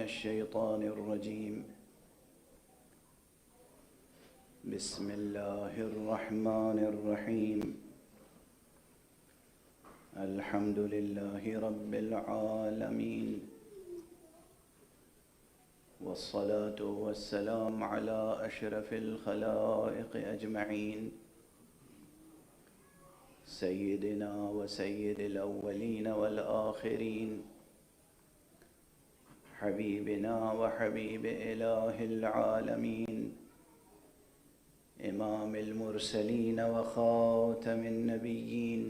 الشيطان الرجيم. بسم الله الرحمن الرحيم. الحمد لله رب العالمين، والصلاة والسلام على أشرف الخلائق أجمعين، سيدنا وسيد الأولين والآخرين، حبيبنا وحبيب إله العالمين، إمام المرسلين وخاتم النبيين،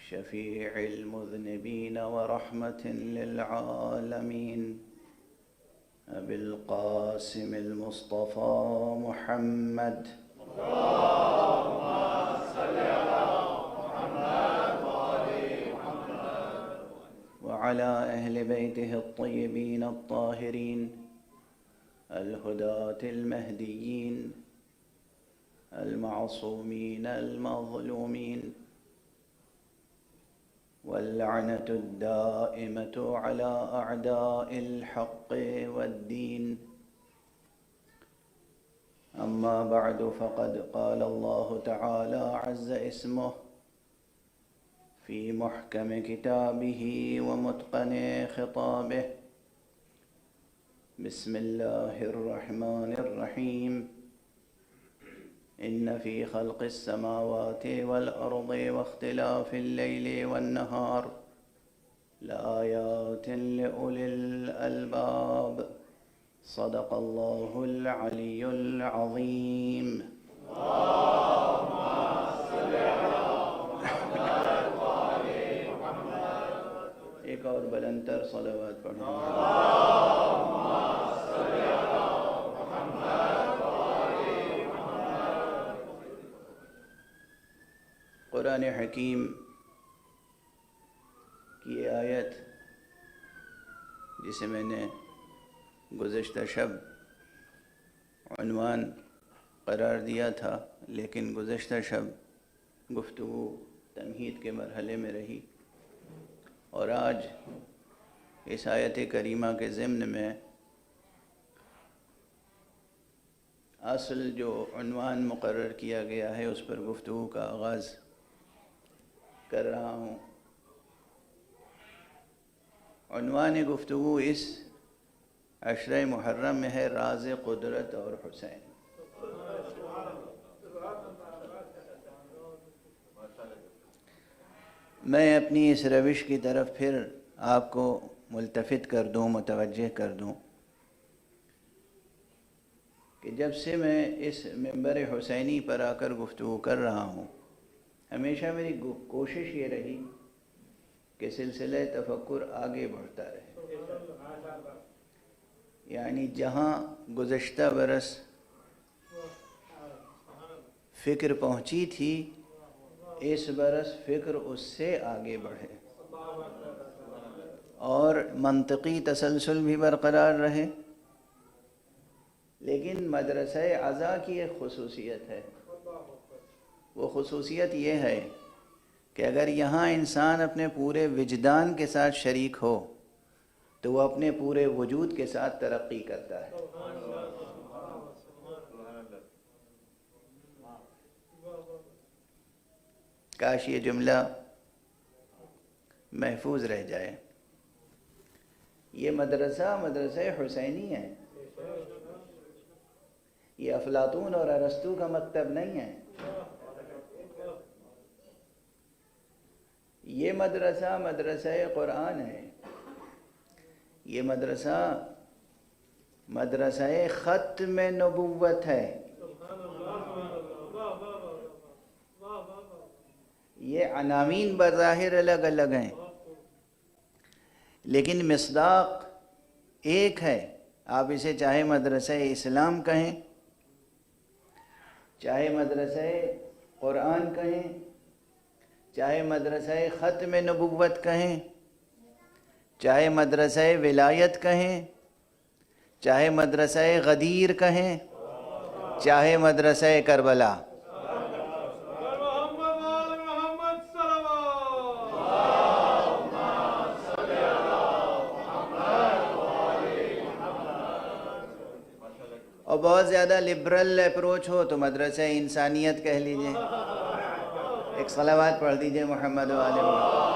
شفيع المذنبين ورحمة للعالمين، أبي القاسم المصطفى محمد. اللهم صل على محمد وآل محمد. وعلى أهل بيته الطيبين الطاهرين الهداة المهديين المعصومين المظلومين، واللعنة الدائمة على أعداء الحق والدين. أما بعد، فقد قال الله تعالى عز اسمه في محكم كتابه ومتقن خطابه. بسم الله الرحمن الرحيم. إن في خلق السماوات والأرض واختلاف الليل والنهار لآيات لأولي الألباب. صدق الله العلي العظيم. اللهم صل على محمد وآل محمد. ایک اور بلند تر صلوات پڑھیں. اللهم صل على محمد وآل محمد. قرآن حکیم کی یہ آیت جسے میں نے گزشتہ شب عنوان قرار دیا تھا، لیکن گزشتہ شب گفتگو تمہید کے مرحلے میں رہی، اور آج اس آیت کریمہ کے ضمن میں اصل جو عنوان مقرر کیا گیا ہے اس پر گفتگو کا آغاز کر رہا ہوں. عنوان گفتگو اس عشرہ محرم میں ہے راز قدرت اور حسین. میں اپنی اس روش کی طرف پھر آپ کو ملتفت کر دوں، متوجہ کر دوں کہ جب سے میں اس منبر حسینی پر آ کر گفتگو کر رہا ہوں، ہمیشہ میری کوشش یہ رہی کہ سلسلہ تفکر آگے بڑھتا رہے. یعنی جہاں گزشتہ برس فکر پہنچی تھی، اس برس فکر اس سے آگے بڑھے اور منطقی تسلسل بھی برقرار رہے. لیکن مدرسہ عزا کی ایک خصوصیت ہے. وہ خصوصیت یہ ہے کہ اگر یہاں انسان اپنے پورے وجدان کے ساتھ شریک ہو تو وہ اپنے پورے وجود کے ساتھ ترقی کرتا ہے. کاش یہ جملہ محفوظ رہ جائے. یہ مدرسہ حسینی ہے. یہ افلاطون اور ارسطو کا مکتب نہیں ہے. یہ مدرسہ قرآن ہے. یہ مدرسہ ختم نبوت ہے. یہ عناوین بظاہر الگ الگ ہیں، لیکن مصداق ایک ہے. آپ اسے چاہے مدرسہ اسلام کہیں، چاہے مدرسہ قرآن کہیں، چاہے مدرسہ ختم نبوت کہیں، چاہے مدرسہ ولایت کہیں، چاہے مدرسہ غدیر کہیں، چاہے مدرسہ کربلا. اور بہت زیادہ لبرل اپروچ ہو تو مدرسہ انسانیت کہہ لیجئے. ایک صلوات پڑھ دیجئے محمد و آل محمد.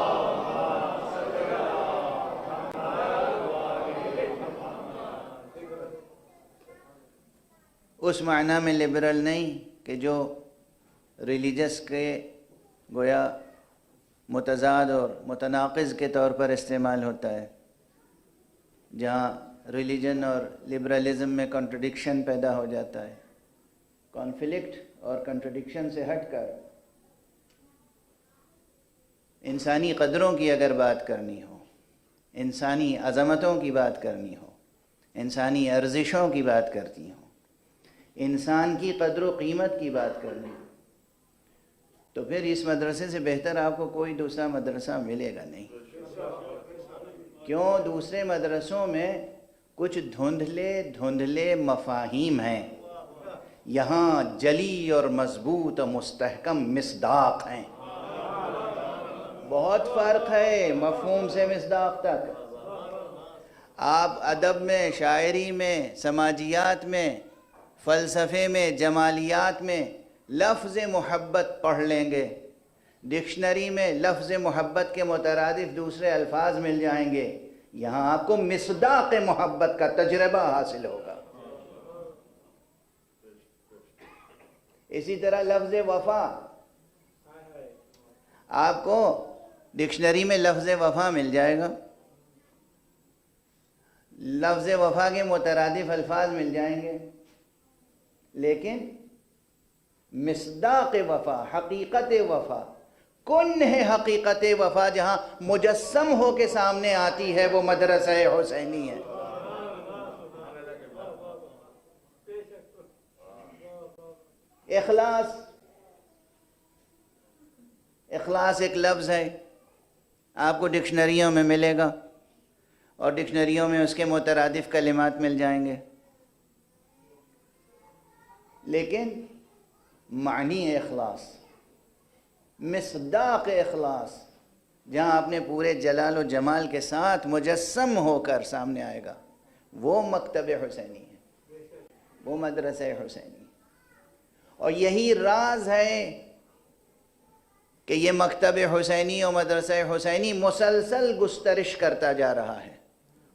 اس معنی میں لبرل نہیں کہ جو ریلیجس کے گویا متضاد اور متناقض کے طور پر استعمال ہوتا ہے، جہاں ریلیجن اور لبرلزم میں کنٹرڈکشن پیدا ہو جاتا ہے. کانفلکٹ اور کنٹرڈکشن سے ہٹ کر انسانی قدروں کی اگر بات کرنی ہو، انسانی عظمتوں کی بات کرنی ہو، انسانی ارزشوں کی بات کرتی ہوں، انسان کی قدر و قیمت کی بات کرنی ہو، تو پھر اس مدرسے سے بہتر آپ کو کوئی دوسرا مدرسہ ملے گا نہیں. کیوں؟ دوسرے مدرسوں میں کچھ دھندلے مفاہیم ہیں، یہاں جلی اور مضبوط و مستحکم مصداق ہیں. بہت فرق ہے مفہوم سے مصداق تک. آپ ادب میں، شاعری میں، سماجیات میں، فلسفے میں، جمالیات میں لفظ محبت پڑھ لیں گے، ڈکشنری میں لفظ محبت کے مترادف دوسرے الفاظ مل جائیں گے. یہاں آپ کو مصداق محبت کا تجربہ حاصل ہوگا. اسی طرح لفظ وفا، آپ کو ڈکشنری میں لفظ وفا مل جائے گا، لفظ وفا کے مترادف الفاظ مل جائیں گے، لیکن مصداق وفا، حقیقت وفا، کن ہے حقیقت وفا جہاں مجسم ہو کے سامنے آتی ہے، وہ مدرسہ حسینی ہے. اخلاص ایک لفظ ہے، آپ کو ڈکشنریوں میں ملے گا اور ڈکشنریوں میں اس کے مترادف کلمات مل جائیں گے، لیکن معنی اخلاص، مصداق اخلاص جہاں اپنے پورے جلال و جمال کے ساتھ مجسم ہو کر سامنے آئے گا، وہ مکتب حسینی ہے، وہ مدرسہ حسینی. اور یہی راز ہے کہ یہ مکتب حسینی اور مدرسہ حسینی مسلسل گسترش کرتا جا رہا ہے،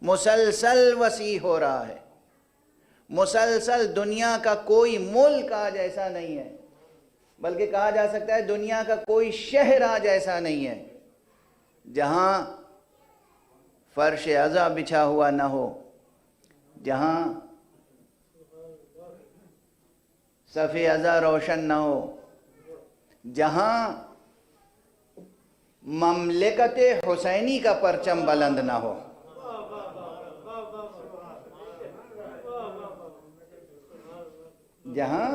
مسلسل وسیع ہو رہا ہے، مسلسل. دنیا کا کوئی ملک آج ایسا نہیں ہے، بلکہ کہا جا سکتا ہے دنیا کا کوئی شہر آج ایسا نہیں ہے جہاں فرش عزا بچھا ہوا نہ ہو، جہاں صف عزا روشن نہ ہو، جہاں مملکت حسینی کا پرچم بلند نہ ہو. جہاں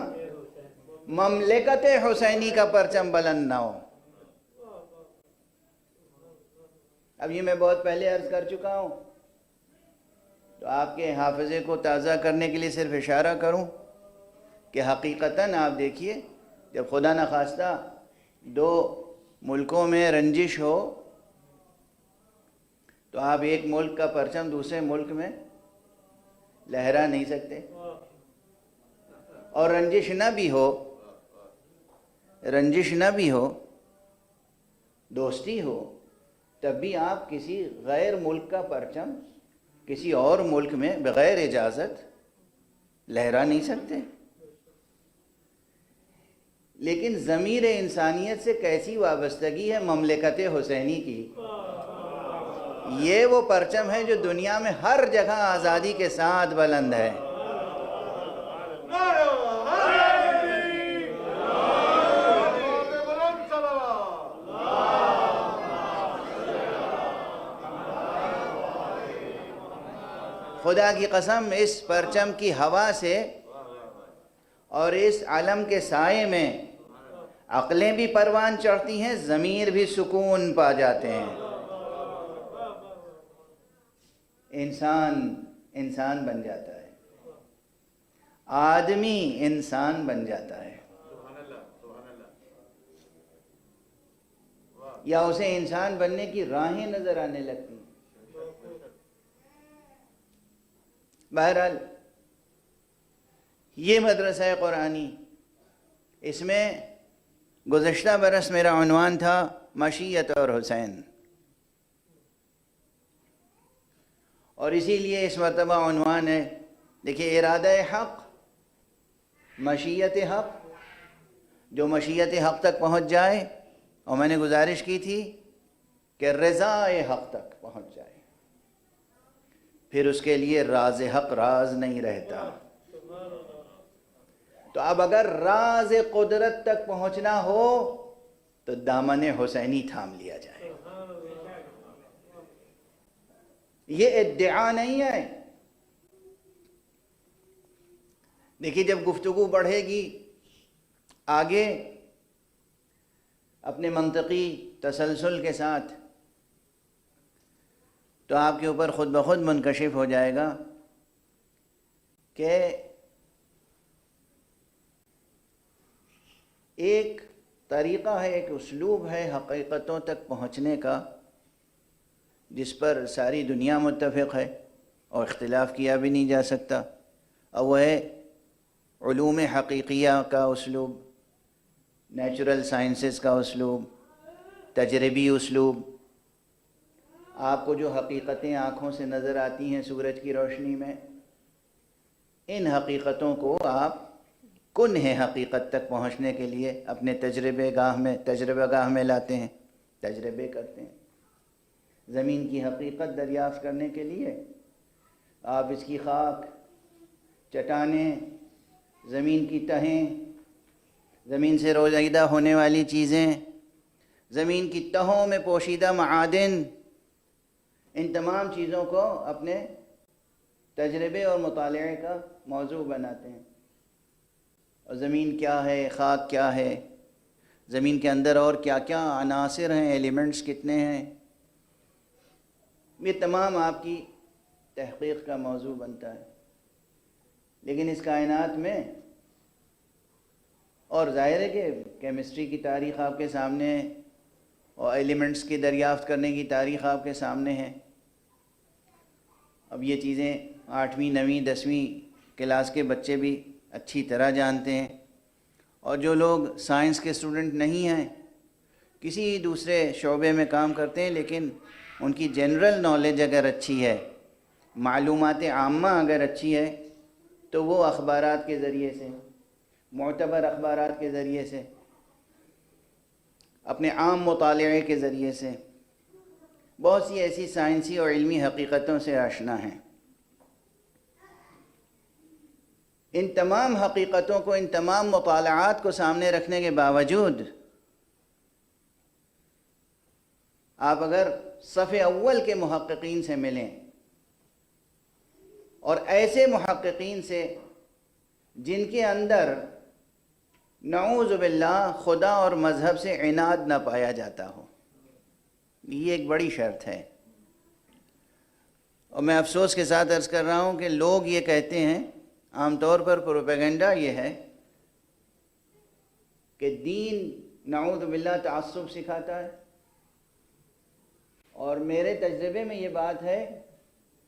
مملکت حسینی کا پرچم بلند نہ ہو. اب یہ میں بہت پہلے عرض کر چکا ہوں، تو آپ کے حافظے کو تازہ کرنے کے لیے صرف اشارہ کروں کہ حقیقتاً آپ دیکھیے، جب خدا نخواستہ دو ملکوں میں رنجش ہو تو آپ ایک ملک کا پرچم دوسرے ملک میں لہرا نہیں سکتے. اور رنجش نہ بھی ہو، دوستی ہو، تب بھی آپ کسی غیر ملک کا پرچم کسی اور ملک میں بغیر اجازت لہرا نہیں سکتے. لیکن ضمیر انسانیت سے کیسی وابستگی ہے مملکت حسینی کی. یہ وہ پرچم ہے جو دنیا میں ہر جگہ آزادی کے ساتھ بلند ہے. خدا کی قسم اس پرچم کی ہوا سے اور اس علم کے سائے میں عقلیں بھی پروان چڑھتی ہیں، ضمیر بھی سکون پا جاتے ہیں. انسان بن جاتا ہے، آدمی انسان بن جاتا ہے، یا اسے انسان بننے کی راہیں نظر آنے لگتی ہیں. بہرحال یہ مدرسہ قرآنی، اس میں گزشتہ برس میرا عنوان تھا مشیت اور حسین، اور اسی لیے اس مرتبہ عنوان ہے، دیکھیے، ارادہ حق، مشیت حق، جو مشیت حق تک پہنچ جائے، اور میں نے گزارش کی تھی کہ رضا حق تک پہنچ جائے، پھر اس کے لیے راز حق راز نہیں رہتا۔ تو اب اگر راز قدرت تک پہنچنا ہو تو دامن حسینی تھام لیا جائے۔ یہ ادعا نہیں ہے۔ دیکھیے، جب گفتگو بڑھے گی آگے اپنے منطقی تسلسل کے ساتھ، تو آپ کے اوپر خود بخود منکشف ہو جائے گا کہ ایک طریقہ ہے، ایک اسلوب ہے حقیقتوں تک پہنچنے کا، جس پر ساری دنیا متفق ہے اور اختلاف کیا بھی نہیں جا سکتا، اور وہ ہے علوم حقیقیہ کا اسلوب، نیچرل سائنسز کا اسلوب، تجربی اسلوب۔ آپ کو جو حقیقتیں آنکھوں سے نظر آتی ہیں سورج کی روشنی میں، ان حقیقتوں کو آپ کنہ حقیقت تک پہنچنے کے لیے اپنے تجربہ گاہ میں لاتے ہیں، تجربے کرتے ہیں۔ زمین کی حقیقت دریافت کرنے کے لیے آپ اس کی خاک، چٹانیں، زمین کی تہیں، زمین سے روزیدہ ہونے والی چیزیں، زمین کی تہوں میں پوشیدہ معادن، ان تمام چیزوں کو اپنے تجربے اور مطالعے کا موضوع بناتے ہیں۔ اور زمین کیا ہے، خاک کیا ہے، زمین کے اندر اور کیا کیا عناصر ہیں، ایلیمنٹس کتنے ہیں، یہ تمام آپ کی تحقیق کا موضوع بنتا ہے۔ لیکن اس کائنات میں، اور ظاہر ہے کہ کیمسٹری کی تاریخ آپ کے سامنے ہے، اور ایلیمنٹس کی دریافت کرنے کی تاریخ آپ کے سامنے ہے۔ اب یہ چیزیں 8ویں 9ویں 10ویں کلاس کے بچے بھی اچھی طرح جانتے ہیں، اور جو لوگ سائنس کے اسٹوڈنٹ نہیں ہیں، کسی دوسرے شعبے میں کام کرتے ہیں، لیکن ان کی جنرل نالج اگر اچھی ہے، معلومات عامہ اگر اچھی ہے، تو وہ اخبارات کے ذریعے سے، معتبر اخبارات کے ذریعے سے، اپنے عام مطالعے کے ذریعے سے بہت سی ایسی سائنسی اور علمی حقیقتوں سے آشنا ہیں۔ ان تمام حقیقتوں کو، ان تمام مطالعات کو سامنے رکھنے کے باوجود آپ اگر صف اول کے محققین سے ملیں، اور ایسے محققین سے جن کے اندر نعوذ باللہ خدا اور مذہب سے عناد نہ پایا جاتا ہو، یہ ایک بڑی شرط ہے۔ اور میں افسوس کے ساتھ عرض کر رہا ہوں کہ لوگ یہ کہتے ہیں، عام طور پر پروپیگنڈا یہ ہے کہ دین نعوذ باللہ تعصب سکھاتا ہے، اور میرے تجربے میں یہ بات ہے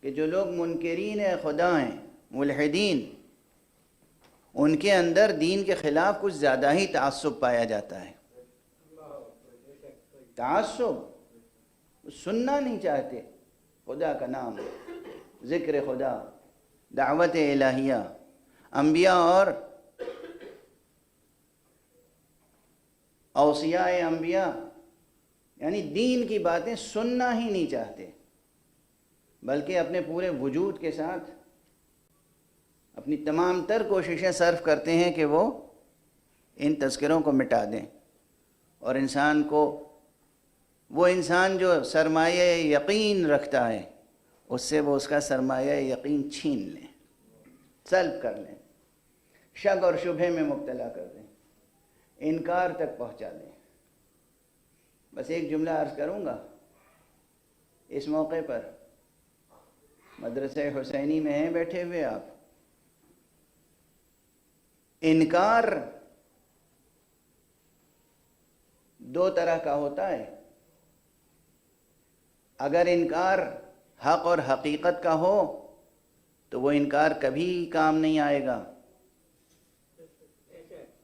کہ جو لوگ منکرین خدا ہیں، ملحدین، ان کے اندر دین کے خلاف کچھ زیادہ ہی تعصب پایا جاتا ہے۔ تعصب، سننا نہیں چاہتے خدا کا نام، ذکر خدا، دعوت الہیہ، انبیاء اور اوصیاء انبیاء، یعنی دین کی باتیں سننا ہی نہیں چاہتے، بلکہ اپنے پورے وجود کے ساتھ اپنی تمام تر کوششیں صرف کرتے ہیں کہ وہ ان تذکروں کو مٹا دیں، اور انسان کو، وہ انسان جو سرمایہ یقین رکھتا ہے، اس سے وہ اس کا سرمایہ یقین چھین لیں، سلب کر لیں، شک اور شبہے میں مبتلا کر دیں، انکار تک پہنچا دیں۔ بس ایک جملہ عرض کروں گا اس موقع پر، مدرسہ حسینی میں ہیں بیٹھے ہوئے آپ، انکار دو طرح کا ہوتا ہے۔ اگر انکار حق اور حقیقت کا ہو تو وہ انکار کبھی کام نہیں آئے گا،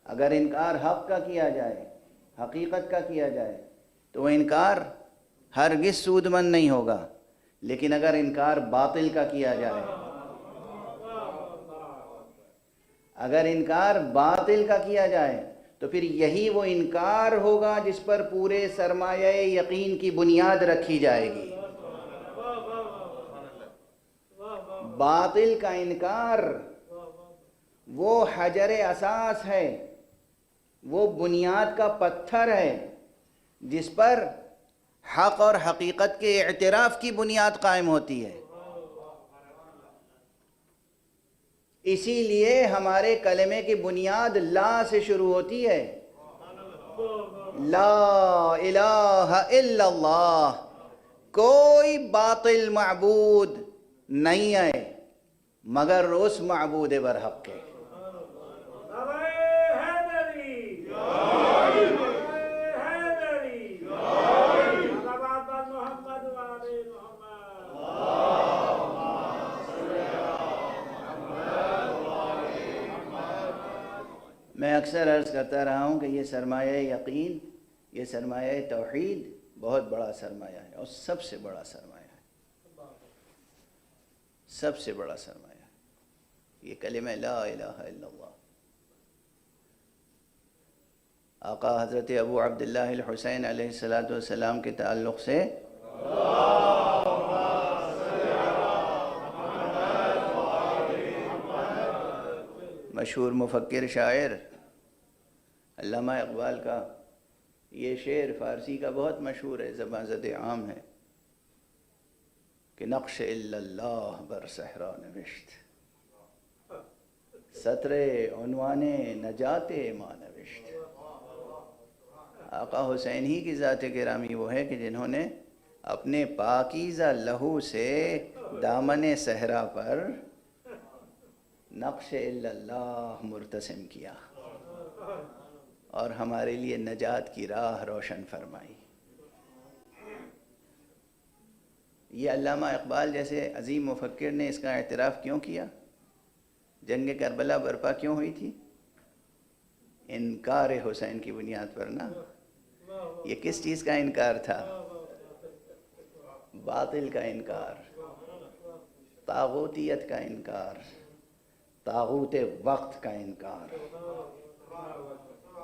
اگر انکار حق کا کیا جائے، حقیقت کا کیا جائے، تو وہ انکار ہرگز سود مند نہیں ہوگا، لیکن اگر انکار باطل کا کیا جائے، اگر انکار باطل کا کیا جائے تو پھر یہی وہ انکار ہوگا جس پر پورے سرمایہ یقین کی بنیاد رکھی جائے گی۔ باطل کا انکار وہ حجر اساس ہے، وہ بنیاد کا پتھر ہے جس پر حق اور حقیقت کے اعتراف کی بنیاد قائم ہوتی ہے۔ اسی لیے ہمارے کلمے کی بنیاد لا سے شروع ہوتی ہے، لا الہ الا اللہ، کوئی باطل معبود نہیں ہے مگر اس معبود برحق کے۔ میں اکثر عرض کرتا رہا ہوں کہ یہ سرمایہ یقین، یہ سرمایہ توحید بہت بڑا سرمایہ ہے، اور سب سے بڑا سرمایہ ہے، سب سے بڑا سرمایہ ہے یہ کلمہ لا الہ الا اللہ۔ آقا حضرت ابو عبداللہ الحسین علیہ السلام کے تعلق سے مشہور مفکر شاعر علامہ اقبال کا یہ شعر فارسی کا بہت مشہور ہے، زبان زد عام ہے کہ نقش الا اللہ بر صحرا نوشت، سطر عنوان نجات ما نوشت۔ آقا حسین ہی کی ذات گرامی وہ ہے کہ جنہوں نے اپنے پاکیزہ لہو سے دامن صحرا پر نقش الا اللہ مرتسم کیا اور ہمارے لیے نجات کی راہ روشن فرمائی۔ یہ علامہ اقبال جیسے عظیم مفکر نے اس کا اعتراف کیوں کیا؟ جنگ کربلا برپا کیوں ہوئی تھی؟ انکار حسین کی بنیاد پر نا۔ یہ کس چیز کا انکار تھا؟ باطل کا انکار، طاغوتیت کا انکار، طاغوت وقت کا انکار۔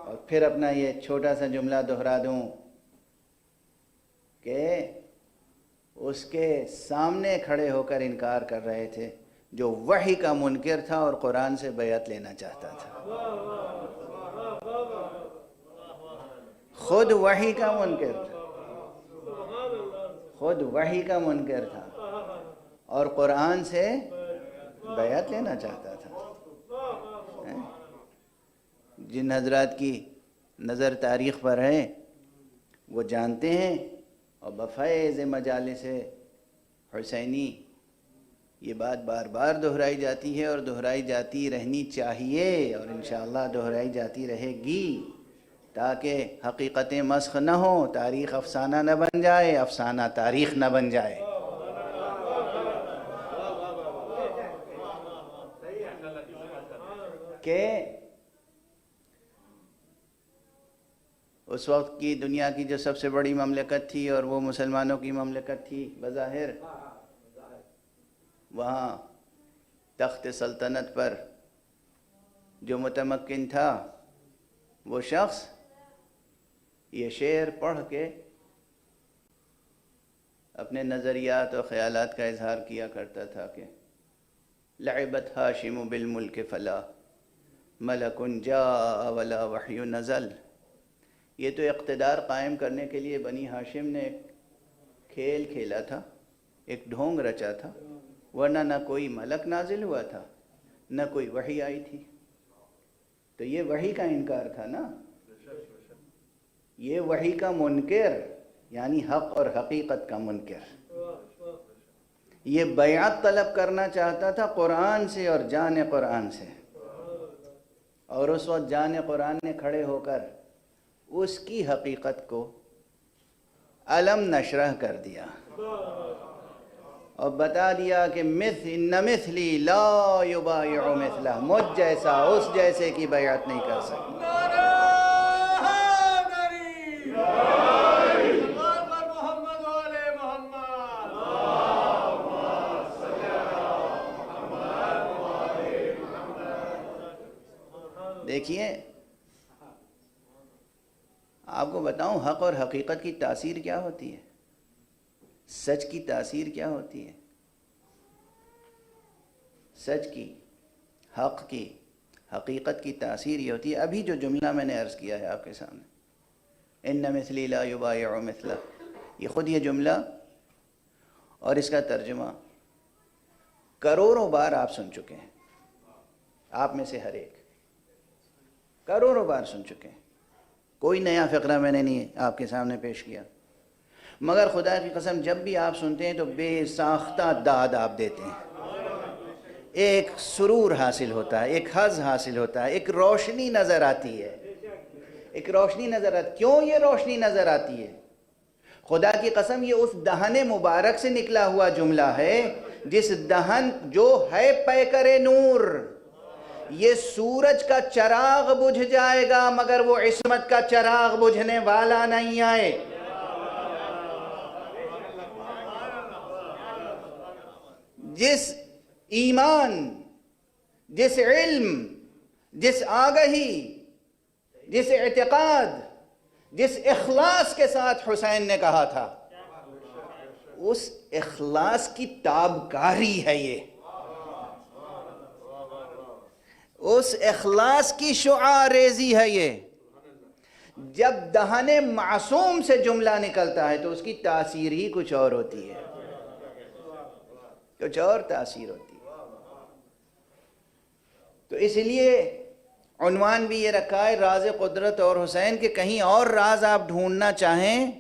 اور پھر اپنا یہ چھوٹا سا جملہ دہرا دوں کہ اس کے سامنے کھڑے ہو کر انکار کر رہے تھے جو وحی کا منکر تھا اور قرآن سے بیعت لینا چاہتا تھا، خود وحی کا منکر تھا، خود وحی کا منکر تھا اور قرآن سے بیعت لینا چاہتا تھا۔ جن حضرات کی نظر تاریخ پر ہے وہ جانتے ہیں، اور بفیض مجالس حسینی یہ بات بار بار دہرائی جاتی ہے اور دہرائی جاتی رہنی چاہیے، اور انشاءاللہ دہرائی جاتی رہے گی تاکہ حقیقتیں مسخ نہ ہوں، تاریخ افسانہ نہ بن جائے، افسانہ تاریخ نہ بن جائے۔ کہ اس وقت کی دنیا کی جو سب سے بڑی مملکت تھی اور وہ مسلمانوں کی مملکت تھی بظاہر، وہاں تخت سلطنت پر جو متمکن تھا وہ شخص یہ شعر پڑھ کے اپنے نظریات اور خیالات کا اظہار کیا کرتا تھا کہ لعبت ہاشم بالملک فلا ملک جاء ولا وحی نزل۔ یہ تو اقتدار قائم کرنے کے لیے بنی ہاشم نے ایک کھیل کھیلا تھا، ایک ڈھونگ رچا تھا، ورنہ نہ کوئی ملک نازل ہوا تھا نہ کوئی وحی آئی تھی۔ تو یہ وحی کا انکار تھا نا، یہ وحی کا منکر یعنی حق اور حقیقت کا منکر، یہ بیعت طلب کرنا چاہتا تھا قرآن سے اور جان قرآن سے، اور اس وقت جان قرآن نے کھڑے ہو کر اس کی حقیقت کو علم نشرح کر دیا اور بتا دیا کہ ان مثلی لا یبایع مثلہ، مجھ جیسا اس جیسے کی بیعت نہیں کر سکتا۔ دیکھیے آپ کو بتاؤں حق اور حقیقت کی تاثیر کیا ہوتی ہے، سچ کی تاثیر کیا ہوتی ہے، سچ کی، حق کی، حقیقت کی تاثیر یہ ہوتی ہے۔ ابھی جو جملہ میں نے عرض کیا ہے آپ کے سامنے، ان مثلی لا یبایع مثلہ، یہ خود یہ جملہ اور اس کا ترجمہ کروڑوں بار آپ سن چکے ہیں، آپ میں سے ہر ایک کروڑوں بار سن چکے ہیں، کوئی نیا فقرہ میں نے نہیں آپ کے سامنے پیش کیا، مگر خدا کی قسم جب بھی آپ سنتے ہیں تو بے ساختہ داد آپ دیتے ہیں، ایک سرور حاصل ہوتا ہے، ایک حظ حاصل ہوتا ہے، ایک روشنی نظر آتی ہے، ایک روشنی نظر آتی ہے۔ کیوں یہ روشنی نظر آتی ہے؟ خدا کی قسم یہ اس دہن مبارک سے نکلا ہوا جملہ ہے جس دہن جو ہے پیکر نور، یہ سورج کا چراغ بجھ جائے گا مگر وہ عصمت کا چراغ بجھنے والا نہیں آئے۔ جس ایمان، جس علم، جس آگہی، جس اعتقاد، جس اخلاص کے ساتھ حسین نے کہا تھا، اس اخلاص کی تابکاری ہے یہ، اس اخلاص کی شعاع ریزی ہے یہ۔ جب دہن معصوم سے جملہ نکلتا ہے تو اس کی تاثیر ہی کچھ اور ہوتی ہے، کچھ اور تاثیر ہوتی ہے۔ تو اس لیے عنوان بھی یہ رکھا ہے راز قدرت اور حسین، کہ کہیں اور راز آپ ڈھونڈنا چاہیں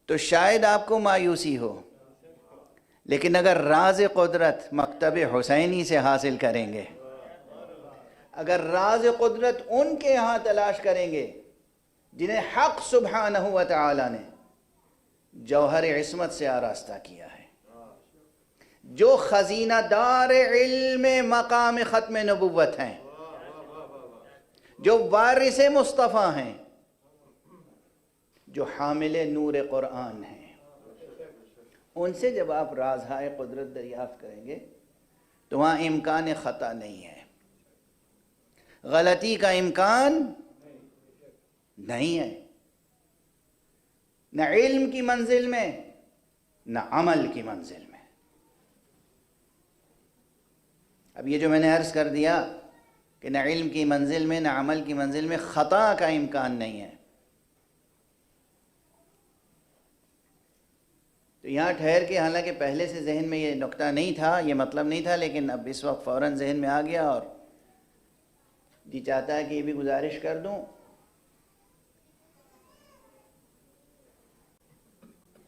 تو شاید آپ کو مایوسی ہو، لیکن اگر راز قدرت مکتب حسینی سے حاصل کریں گے، اگر راز قدرت ان کے ہاں تلاش کریں گے جنہیں حق سبحانہ و تعالی نے جوہر عصمت سے آراستہ کیا ہے، جو خزینہ دار علم مقام ختم نبوت ہیں، جو وارث مصطفیٰ ہیں، جو حامل نور قرآن ہیں، ان سے جب آپ رازہائے قدرت دریافت کریں گے تو وہاں امکان خطا نہیں ہے، غلطی کا امکان نہیں ہے، نہ علم کی منزل میں نہ عمل کی منزل میں۔ اب یہ جو میں نے عرض کر دیا کہ نہ علم کی منزل میں نہ عمل کی منزل میں خطا کا امکان نہیں ہے، تو یہاں ٹھہر کے، حالانکہ پہلے سے ذہن میں یہ نقطہ نہیں تھا، یہ مطلب نہیں تھا، لیکن اب اس وقت فوراً ذہن میں آ گیا اور جی چاہتا ہے کہ یہ بھی گزارش کر دوں۔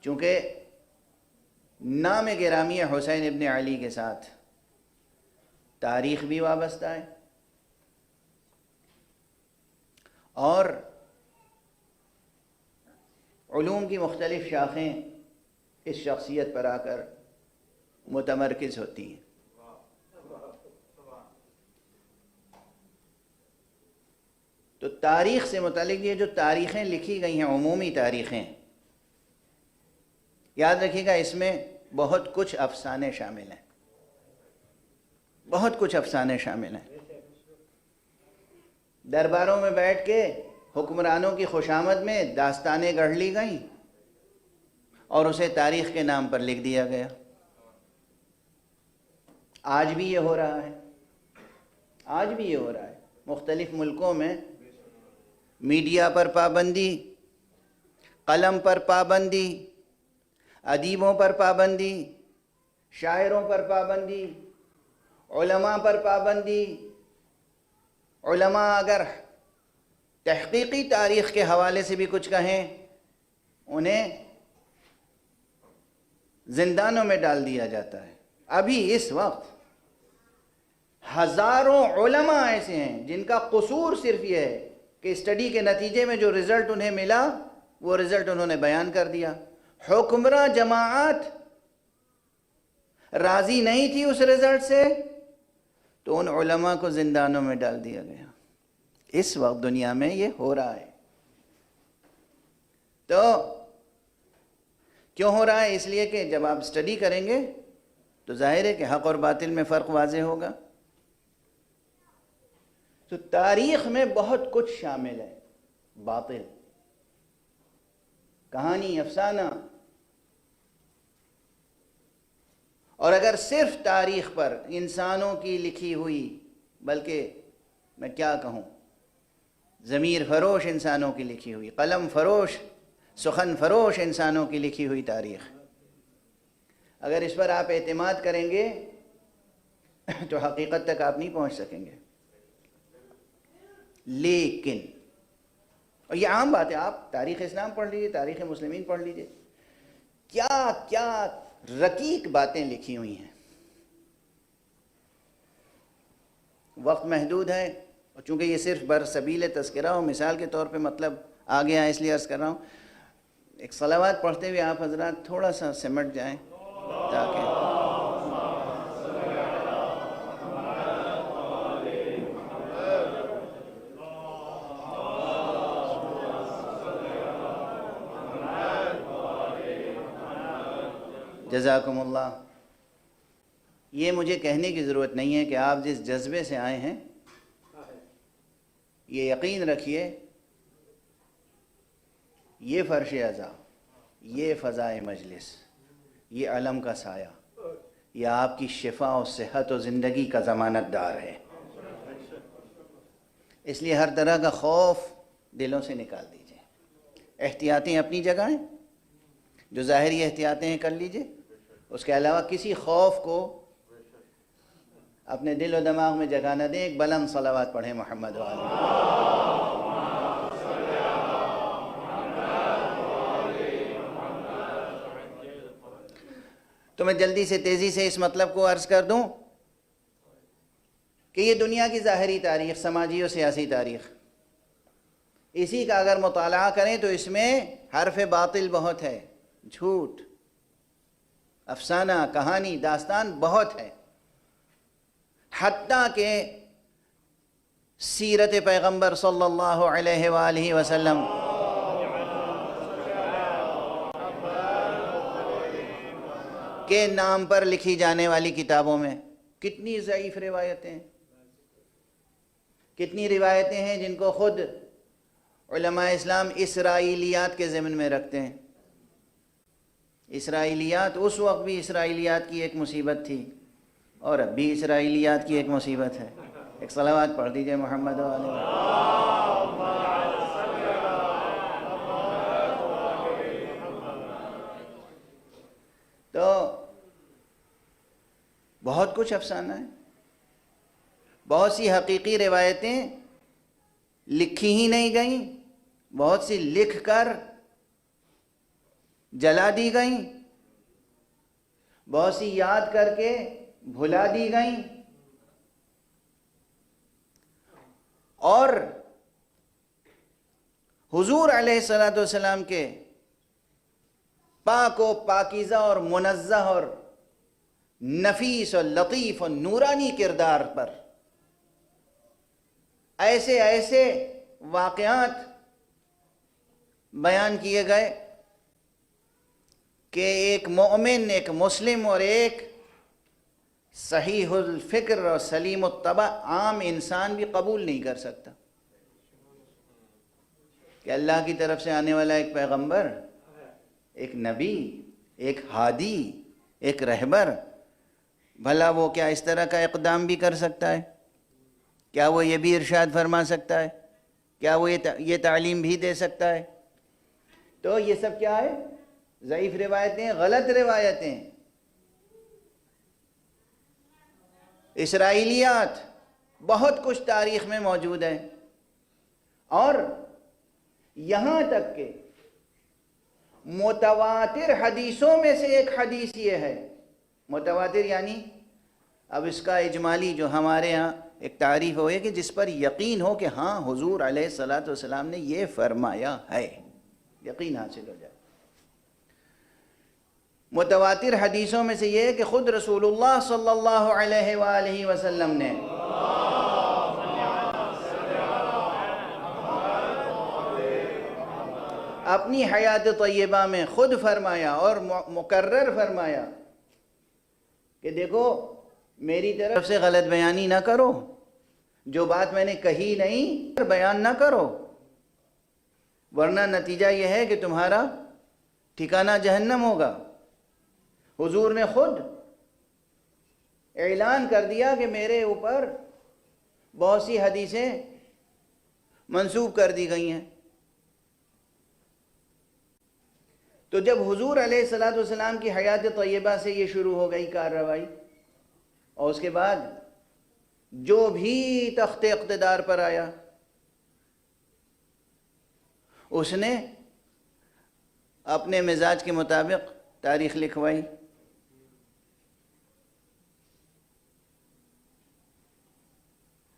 چونکہ نام گرامی حسین ابن علی کے ساتھ تاریخ بھی وابستہ ہے اور علوم کی مختلف شاخیں اس شخصیت پر آ کر متمرکز ہوتی ہیں۔ تو تاریخ سے متعلق یہ جو تاریخیں لکھی گئی ہیں، عمومی تاریخیں، یاد رکھیے گا اس میں بہت کچھ افسانے شامل ہیں، بہت کچھ افسانے شامل ہیں۔ درباروں میں بیٹھ کے حکمرانوں کی خوشامد میں داستانیں گڑھ لی گئیں اور اسے تاریخ کے نام پر لکھ دیا گیا۔ آج بھی یہ ہو رہا ہے، آج بھی یہ ہو رہا ہے۔ مختلف ملکوں میں میڈیا پر پابندی، قلم پر پابندی، ادیبوں پر پابندی، شاعروں پر پابندی، علماء پر پابندی۔ علماء اگر تحقیقی تاریخ کے حوالے سے بھی کچھ کہیں انہیں زندانوں میں ڈال دیا جاتا ہے۔ ابھی اس وقت ہزاروں علماء ایسے ہیں جن کا قصور صرف یہ ہے کہ اسٹڈی کے نتیجے میں جو رزلٹ انہیں ملا وہ رزلٹ انہوں نے بیان کر دیا۔ حکمراں جماعت راضی نہیں تھی اس رزلٹ سے تو ان علماء کو زندانوں میں ڈال دیا گیا. اس وقت دنیا میں یہ ہو رہا ہے. تو کیوں ہو رہا ہے؟ اس لیے کہ جب آپ اسٹڈی کریں گے تو ظاہر ہے کہ حق اور باطل میں فرق واضح ہوگا. تو تاریخ میں بہت کچھ شامل ہے، باطل، کہانی، افسانہ. اور اگر صرف تاریخ پر انسانوں کی لکھی ہوئی، بلکہ میں کیا کہوں، ضمیر فروش انسانوں کی لکھی ہوئی، قلم فروش، سخن فروش انسانوں کی لکھی ہوئی تاریخ، اگر اس پر آپ اعتماد کریں گے تو حقیقت تک آپ نہیں پہنچ سکیں گے. لیکن، اور یہ عام بات ہے، آپ تاریخ اسلام پڑھ لیجئے، تاریخ مسلمین پڑھ لیجئے، کیا کیا رقیق باتیں لکھی ہوئی ہیں. وقت محدود ہے، اور چونکہ یہ صرف برسبیل تذکرہ اور مثال کے طور پہ مطلب آ گیا ہے، اس لیے عرض کر رہا ہوں. ایک صلوات پڑھتے ہوئے آپ حضرات تھوڑا سا سمٹ جائیں تاکہ جزاکم اللہ. یہ مجھے کہنے کی ضرورت نہیں ہے کہ آپ جس جذبے سے آئے ہیں، یہ یقین رکھیے، یہ فرش عزا، یہ فضائے مجلس، یہ علم کا سایہ، یہ آپ کی شفا و صحت و زندگی کا ضمانت دار ہے. اس لیے ہر طرح کا خوف دلوں سے نکال دیجئے. احتیاطیں اپنی جگہ ہیں، جو ظاہری احتیاطیں ہیں کر لیجئے، اس کے علاوہ کسی خوف کو اپنے دل و دماغ میں جگہ نہ دیں. ایک بلند صلوات پڑھیں محمد وآلہ. تو میں جلدی سے تیزی سے اس مطلب کو عرض کر دوں کہ یہ دنیا کی ظاہری تاریخ، سماجی و سیاسی تاریخ، اسی کا اگر مطالعہ کریں تو اس میں حرف باطل بہت ہے، جھوٹ، افسانہ، کہانی، داستان بہت ہے. حتیٰ کہ سیرت پیغمبر صلی اللہ علیہ وآلہ وسلم کے نام پر لکھی جانے والی کتابوں میں کتنی ضعیف روایتیں ہیں، کتنی روایتیں ہیں جن کو خود علماء اسلام اسرائیلیات کے ضمن میں رکھتے ہیں. اسرائیلیات، اس وقت بھی اسرائیلیات کی ایک مصیبت تھی اور اب بھی اسرائیلیات کی ایک مصیبت ہے. ایک صلوات پڑھ دیجئے محمد وآلہ. تو بہت کچھ افسانہ ہے، بہت سی حقیقی روایتیں لکھی ہی نہیں گئیں، بہت سی لکھ کر جلا دی گئیں، بہت سی یاد کر کے بھلا دی گئیں. اور حضور علیہ الصلوۃ والسلام کے پاک و پاکیزہ اور منزہ اور نفیس اور لطیف اور نورانی کردار پر ایسے ایسے واقعات بیان کیے گئے کہ ایک مومن، ایک مسلم اور ایک صحیح الفکر اور سلیم الطبع عام انسان بھی قبول نہیں کر سکتا کہ اللہ کی طرف سے آنے والا ایک پیغمبر، ایک نبی، ایک ہادی، ایک رہبر، بھلا وہ کیا اس طرح کا اقدام بھی کر سکتا ہے؟ کیا وہ یہ بھی ارشاد فرما سکتا ہے؟ کیا وہ یہ تعلیم بھی دے سکتا ہے؟ تو یہ سب کیا ہے؟ ضعیف روایتیں، غلط روایتیں، اسرائیلیات، بہت کچھ تاریخ میں موجود ہے. اور یہاں تک کہ متواتر حدیثوں میں سے ایک حدیث یہ ہے، متواتر یعنی اب اس کا اجمالی جو ہمارے ہاں ایک تعریف ہوئے کہ جس پر یقین ہو کہ ہاں حضور علیہ الصلوۃ والسلام نے یہ فرمایا ہے، یقین حاصل ہو جائے. متواتر حدیثوں میں سے یہ ہے کہ خود رسول اللہ صلی اللہ علیہ وآلہ وسلم نے اپنی حیات طیبہ میں خود فرمایا اور مکرر فرمایا کہ دیکھو میری طرف سے غلط بیانی نہ کرو، جو بات میں نے کہی نہیں بیان نہ کرو، ورنہ نتیجہ یہ ہے کہ تمہارا ٹھکانہ جہنم ہوگا۔ حضور نے خود اعلان کر دیا کہ میرے اوپر بہت سی حدیثیں منسوب کر دی گئی ہیں۔ تو جب حضور علیہ الصلوۃ والسلام کی حیات طیبہ سے یہ شروع ہو گئی کارروائی، اور اس کے بعد جو بھی تخت اقتدار پر آیا اس نے اپنے مزاج کے مطابق تاریخ لکھوائی۔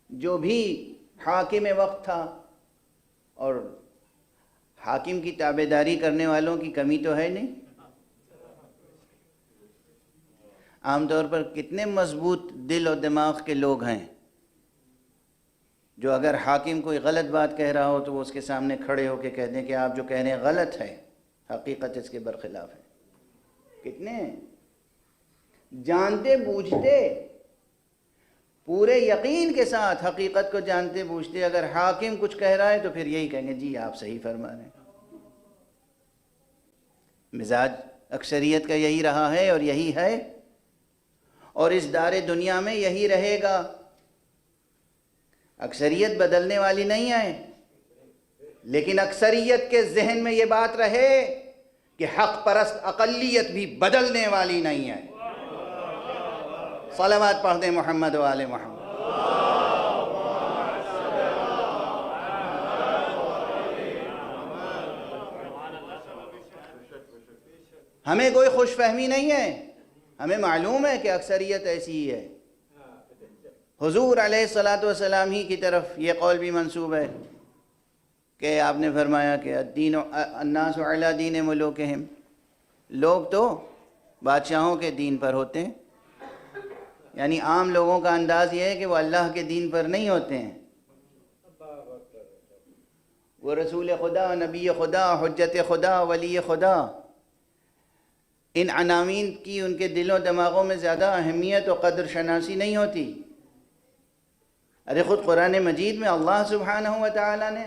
جو بھی حاکم وقت تھا، اور حاکم کی تابعداری کرنے والوں کی کمی تو ہے نہیں، عام طور پر کتنے مضبوط دل اور دماغ کے لوگ ہیں جو اگر حاکم کوئی غلط بات کہہ رہا ہو تو وہ اس کے سامنے کھڑے ہو کے کہہ دیں کہ آپ جو کہہ رہے ہیں غلط ہے، حقیقت اس کے برخلاف ہے۔ کتنے ہیں جانتے بوجھتے، پورے یقین کے ساتھ حقیقت کو جانتے بوجھتے اگر حاکم کچھ کہہ رہا ہے تو پھر یہی کہیں گے جی آپ صحیح فرما رہے ہیں۔ مزاج اکثریت کا یہی رہا ہے اور یہی ہے، اور اس دار دنیا میں یہی رہے گا۔ اکثریت بدلنے والی نہیں ہے، لیکن اکثریت کے ذہن میں یہ بات رہے کہ حق پرست اقلیت بھی بدلنے والی نہیں ہے۔ صلوات پڑھ دیں محمد و آل محمد۔ ہمیں کوئی خوش فہمی نہیں ہے، ہمیں معلوم ہے کہ اکثریت ایسی ہی ہے۔ حضور علیہ الصلوۃ والسلام ہی کی طرف یہ قول بھی منسوب ہے کہ آپ نے فرمایا کہ الناس علی دین ملوکہم، لوگ تو بادشاہوں کے دین پر ہوتے ہیں، یعنی عام لوگوں کا انداز یہ ہے کہ وہ اللہ کے دین پر نہیں ہوتے ہیں۔ وہ رسول خدا، نبی خدا، حجت خدا، ولی خدا، ان عناوین کی ان کے دل و دماغوں میں زیادہ اہمیت و قدر شناسی نہیں ہوتی۔ ارے خود قرآن مجید میں اللہ سبحانہ و تعالی نے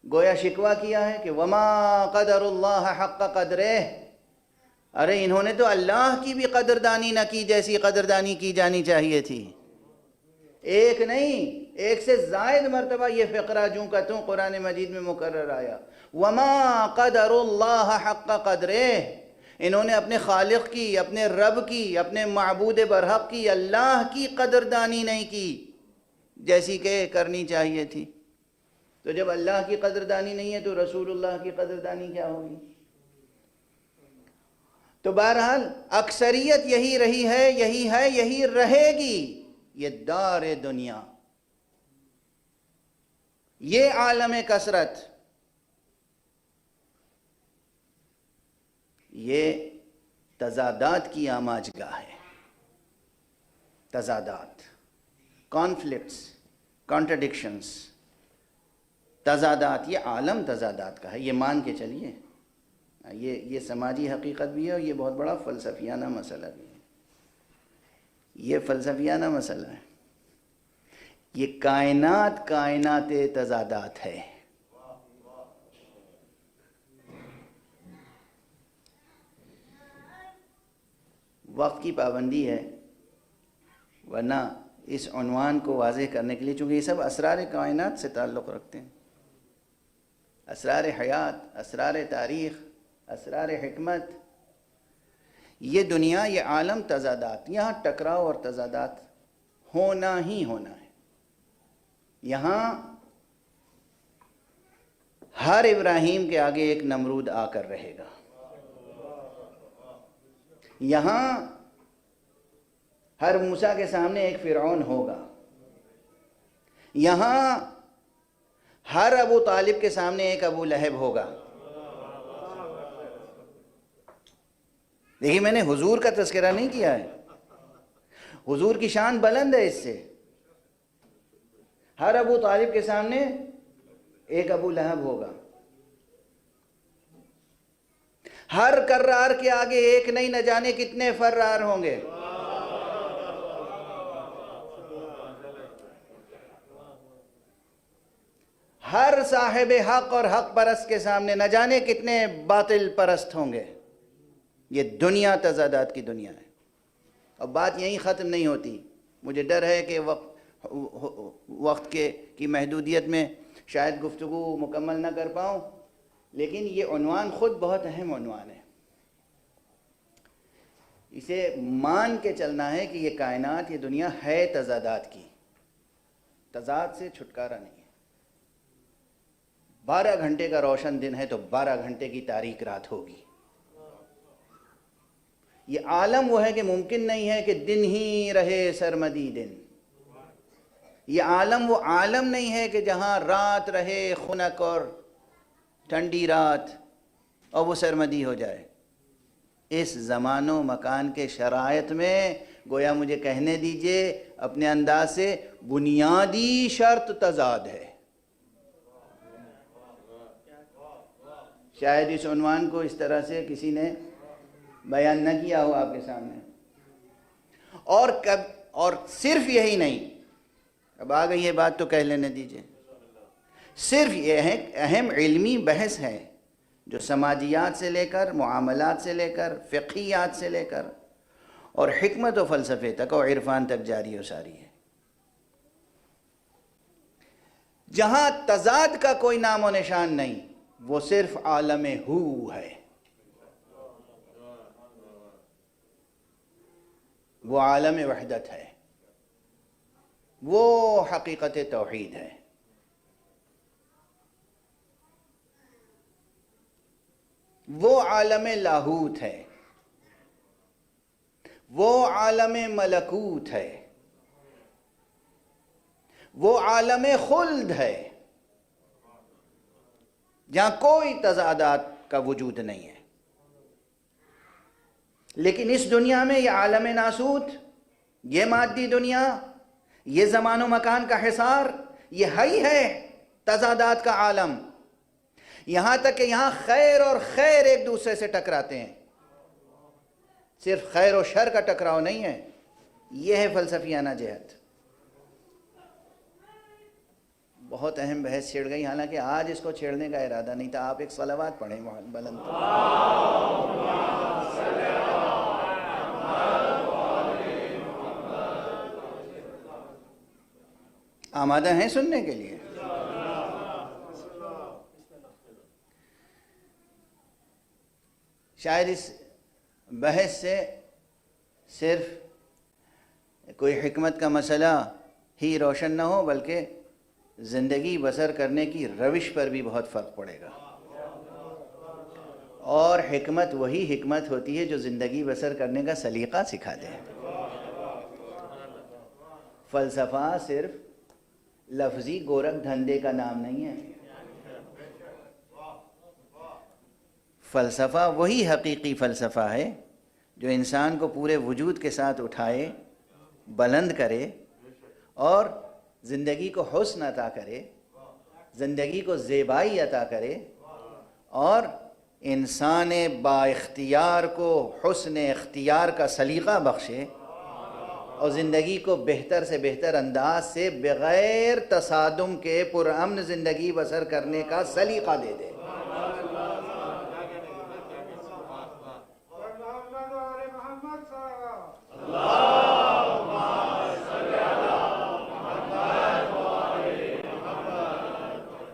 گویا شکوہ کیا ہے کہ وما قدر اللہ حق قدرہ، ارے انہوں نے تو اللہ کی بھی قدردانی نہ کی جیسی قدردانی کی جانی چاہیے تھی۔ ایک نہیں، ایک سے زائد مرتبہ یہ فقرہ جوں کا توں قرآن مجید میں مکرر آیا، وما قدر اللہ حق قدرہ، انہوں نے اپنے خالق کی، اپنے رب کی، اپنے معبود برحق کی، اللہ کی قدردانی نہیں کی جیسی کہ کرنی چاہیے تھی۔ تو جب اللہ کی قدردانی نہیں ہے تو رسول اللہ کی قدردانی کیا ہوگی؟ تو بہرحال اکثریت یہی رہی ہے، یہی رہے گی۔ یہ دار دنیا، یہ عالم کثرت، یہ تضادات کی آماج گاہ ہے۔ تضادات، کانفلکٹس، کانٹرڈکشنز، تضادات، یہ عالم تضادات کا ہے۔ یہ مان کے چلیے، یہ سماجی حقیقت بھی ہے اور یہ بہت بڑا فلسفیانہ مسئلہ بھی ہے۔ یہ فلسفیانہ مسئلہ ہے، یہ کائنات تضادات ہے۔ وقت کی پابندی ہے، ورنہ اس عنوان کو واضح کرنے کے لیے، چونکہ یہ سب اسرار کائنات سے تعلق رکھتے ہیں، اسرار حیات، اسرار تاریخ، اسرار حکمت۔ یہ دنیا، یہ عالم تضادات، یہاں ٹکراؤ اور تضادات ہونا ہی ہونا ہے۔ یہاں ہر ابراہیم کے آگے ایک نمرود آ کر رہے گا، یہاں ہر موسیٰ کے سامنے ایک فرعون ہوگا، یہاں ہر ابو طالب کے سامنے ایک ابو لہب ہوگا۔ دیکھیے میں نے حضور کا تذکرہ نہیں کیا ہے، حضور کی شان بلند ہے اس سے. ہر ابو طالب کے سامنے ایک ابو لہب ہوگا، ہر کرار کے آگے ایک نہیں، نہ جانے کتنے فرار ہوں گے. ہر صاحب حق اور حق پرست کے سامنے نہ جانے کتنے باطل پرست ہوں گے. یہ دنیا تضادات کی دنیا ہے. اب بات یہیں ختم نہیں ہوتی. مجھے ڈر ہے کہ وقت کی محدودیت میں شاید گفتگو مکمل نہ کر پاؤں، لیکن یہ عنوان خود بہت اہم عنوان ہے. اسے مان کے چلنا ہے کہ یہ کائنات، یہ دنیا ہے تضادات کی. تضاد سے چھٹکارا نہیں ہے. 12 گھنٹے کا روشن دن ہے تو 12 گھنٹے کی تاریک رات ہوگی. یہ عالم وہ ہے کہ ممکن نہیں ہے کہ دن ہی رہے سرمدی دن. یہ عالم وہ عالم نہیں ہے کہ جہاں رات رہے خنک اور ٹھنڈی رات اور وہ سرمدی ہو جائے. اس زمان و مکان کے شرائط میں گویا مجھے کہنے دیجئے اپنے انداز سے بنیادی شرط تضاد ہے. شاید اس عنوان کو اس طرح سے کسی نے بیان نہ کیا ہو آپ کے سامنے. اور صرف یہی نہیں، اب آ گئی یہ بات تو کہہ لینے دیجئے، صرف یہ اہم علمی بحث ہے جو سماجیات سے لے کر، معاملات سے لے کر، فقہیات سے لے کر اور حکمت و فلسفے تک اور عرفان تک جاری و ساری ہے. جہاں تضاد کا کوئی نام و نشان نہیں، وہ صرف عالم ہو ہے. وہ عالم وحدت ہے، وہ حقیقت توحید ہے. وہ عالم لاہوت ہے، وہ عالم ملکوت ہے، وہ عالم خلد ہے جہاں کوئی تضادات کا وجود نہیں ہے. لیکن اس دنیا میں یہ عالم ناسوت، یہ مادی دنیا، یہ زمان و مکان کا حصار، یہ ہی ہے تضادات کا عالم. یہاں تک کہ یہاں خیر اور خیر ایک دوسرے سے ٹکراتے ہیں. صرف خیر و شر کا ٹکراؤ نہیں ہے. یہ ہے فلسفیانہ جہت. بہت اہم بحث چھڑ گئی، حالانکہ آج اس کو چھیڑنے کا ارادہ نہیں تھا. آپ ایک صلوات پڑھیں بلند. آمادہ ہیں سننے کے لیے؟ شاید اس بحث سے صرف کوئی حکمت کا مسئلہ ہی روشن نہ ہو، بلکہ زندگی بسر کرنے کی روش پر بھی بہت فرق پڑے گا. اور حکمت وہی حکمت ہوتی ہے جو زندگی بسر کرنے کا سلیقہ سکھا دے. فلسفہ صرف لفظی گورکھ دھندے کا نام نہیں ہے. فلسفہ وہی حقیقی فلسفہ ہے جو انسان کو پورے وجود کے ساتھ اٹھائے، بلند کرے اور زندگی کو حسن عطا کرے، زندگی کو زیبائی عطا کرے اور انسان با اختیار کو حسن اختیار کا سلیقہ بخشے اور زندگی کو بہتر سے بہتر انداز سے بغیر تصادم کے پرامن زندگی بسر کرنے کا سلیقہ دے دے.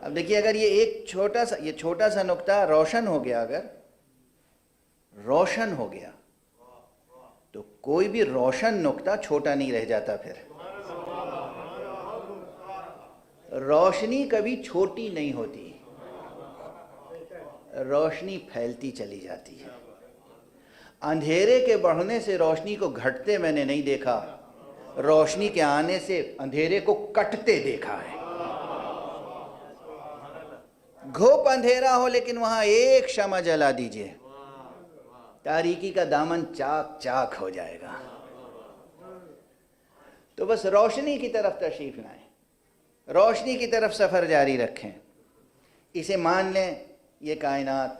اب دیکھیے، اگر یہ ایک چھوٹا سا نقطہ روشن ہو گیا، اگر روشن ہو گیا تو کوئی بھی روشن نقطہ چھوٹا نہیں رہ جاتا. پھر روشنی کبھی چھوٹی نہیں ہوتی، روشنی پھیلتی چلی جاتی ہے. اندھیرے کے بڑھنے سے روشنی کو گھٹتے میں نے نہیں دیکھا، روشنی کے آنے سے اندھیرے کو کٹتے دیکھا ہے. گھوپ اندھیرا ہو لیکن وہاں ایک شمع جلا دیجئے، تاریکی کا دامن چاک چاک ہو جائے گا۔ تو بس روشنی کی طرف تشریف لائیں، روشنی کی طرف سفر جاری رکھیں، اسے مان لیں یہ کائنات،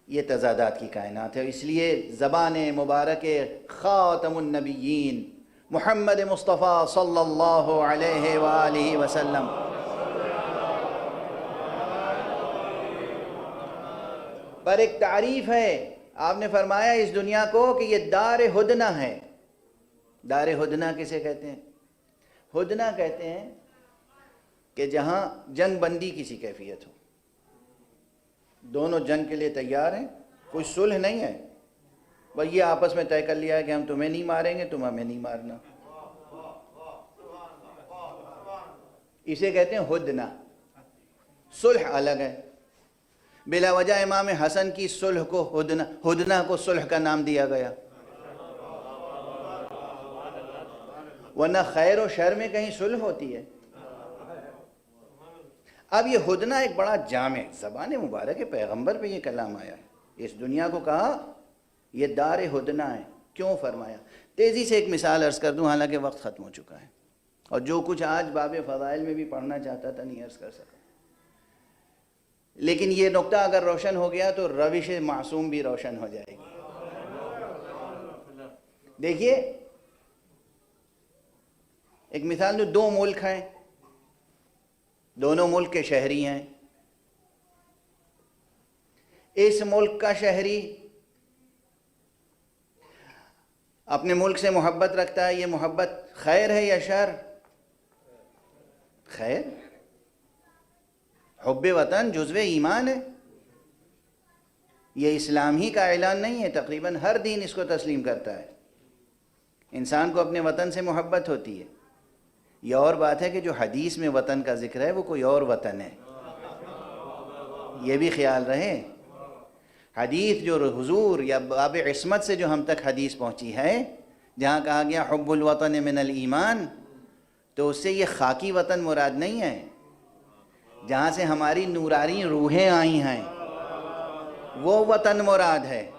یہ تضادات کی کائنات ہے۔ اس لیے زبان مبارک خاتم النبیین محمد مصطفیٰ صلی اللہ علیہ وآلہ وسلم پر ایک تعریف ہے۔ آپ نے فرمایا اس دنیا کو کہ یہ دار ہدنہ ہے۔ دار ہدنہ کسے کہتے ہیں؟ ہدنہ کہتے ہیں کہ جہاں جنگ بندی کسی کیفیت ہو، دونوں جنگ کے لیے تیار ہیں، کوئی صلح نہیں ہے، بس یہ آپس میں طے کر لیا ہے کہ ہم تمہیں نہیں ماریں گے، تم ہمیں نہیں مارنا۔ اسے کہتے ہیں ہدنہ۔ صلح الگ ہے۔ بلا وجہ امام حسن کی صلح کو ہدنہ کو صلح کا نام دیا گیا، ورنہ خیر و شر میں کہیں صلح ہوتی ہے؟ اب یہ ہدنہ ایک بڑا جامع زبان مبارک پیغمبر پہ یہ کلام آیا ہے۔ اس دنیا کو کہا یہ دار ہدنہ ہے۔ کیوں فرمایا؟ تیزی سے ایک مثال عرض کر دوں، حالانکہ وقت ختم ہو چکا ہے، اور جو کچھ آج باب فضائل میں بھی پڑھنا چاہتا تھا نہیں عرض کر سکا، لیکن یہ نقطہ اگر روشن ہو گیا تو روش معصوم بھی روشن ہو جائے گی۔ دیکھیے ایک مثال دو، دو ملک ہیں، دونوں ملک کے شہری ہیں۔ اس ملک کا شہری اپنے ملک سے محبت رکھتا ہے، یہ محبت خیر ہے یا شر؟ خیر۔ حب وطن جزو ایمان ہے، یہ اسلام ہی کا اعلان نہیں ہے، تقریباً ہر دین اس کو تسلیم کرتا ہے۔ انسان کو اپنے وطن سے محبت ہوتی ہے۔ یہ اور بات ہے کہ جو حدیث میں وطن کا ذکر ہے وہ کوئی اور وطن ہے، یہ بھی خیال رہے۔ حدیث جو حضور یا باب عصمت سے جو ہم تک حدیث پہنچی ہے، جہاں کہا گیا حب الوطن من الایمان، تو اس سے یہ خاکی وطن مراد نہیں ہے، جہاں سے ہماری نورانی روحیں آئی ہیں وہ وطن مراد ہے،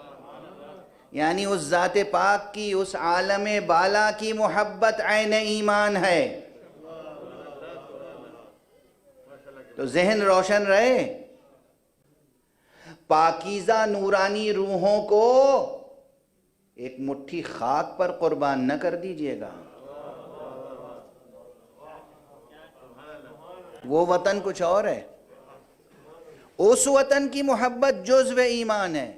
یعنی اس ذات پاک کی، اس عالم بالا کی محبت عین ایمان ہے۔ تو ذہن روشن رہے، پاکیزہ نورانی روحوں کو ایک مٹھی خاک پر قربان نہ کر دیجئے گا۔ وہ وطن کچھ اور ہے، اس وطن کی محبت جزو ایمان ہے۔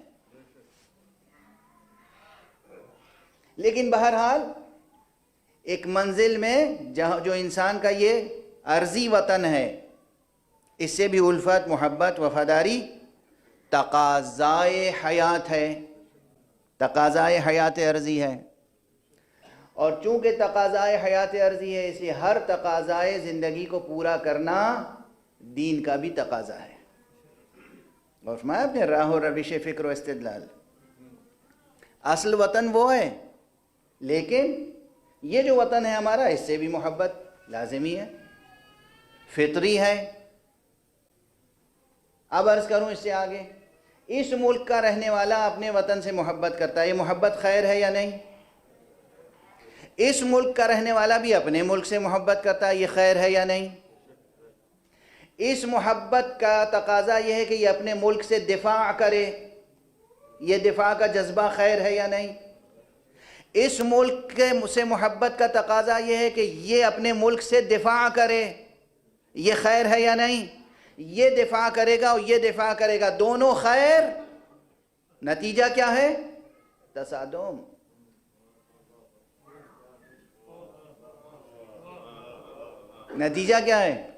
لیکن بہرحال ایک منزل میں جو انسان کا یہ عرضی وطن ہے، اس سے بھی الفت، محبت، وفاداری تقاضائے حیات ہے، تقاضائے حیات عرضی ہے۔ اور چونکہ تقاضائے حیات عرضی ہے، اس لیے ہر تقاضائے زندگی کو پورا کرنا دین کا بھی تقاضا ہے۔ اور فرمایا اپنے راہ و روش فکر و استدلال، اصل وطن وہ ہے، لیکن یہ جو وطن ہے ہمارا، اس سے بھی محبت لازمی ہے، فطری ہے۔ اب عرض کروں اس سے آگے، اس ملک کا رہنے والا اپنے وطن سے محبت کرتا ہے، یہ محبت خیر ہے یا نہیں؟ اس ملک کا رہنے والا بھی اپنے ملک سے محبت کرتا ہے، یہ خیر ہے یا نہیں؟ اس محبت کا تقاضا یہ ہے کہ یہ اپنے ملک سے دفاع کرے، یہ دفاع کا جذبہ خیر ہے یا نہیں؟ اس ملک سے محبت کا تقاضا یہ ہے کہ یہ اپنے ملک سے دفاع کرے، یہ خیر ہے یا نہیں؟ یہ دفاع کرے گا اور یہ دفاع کرے گا، دونوں خیر، نتیجہ کیا ہے؟ تصادم۔ نتیجہ کیا ہے؟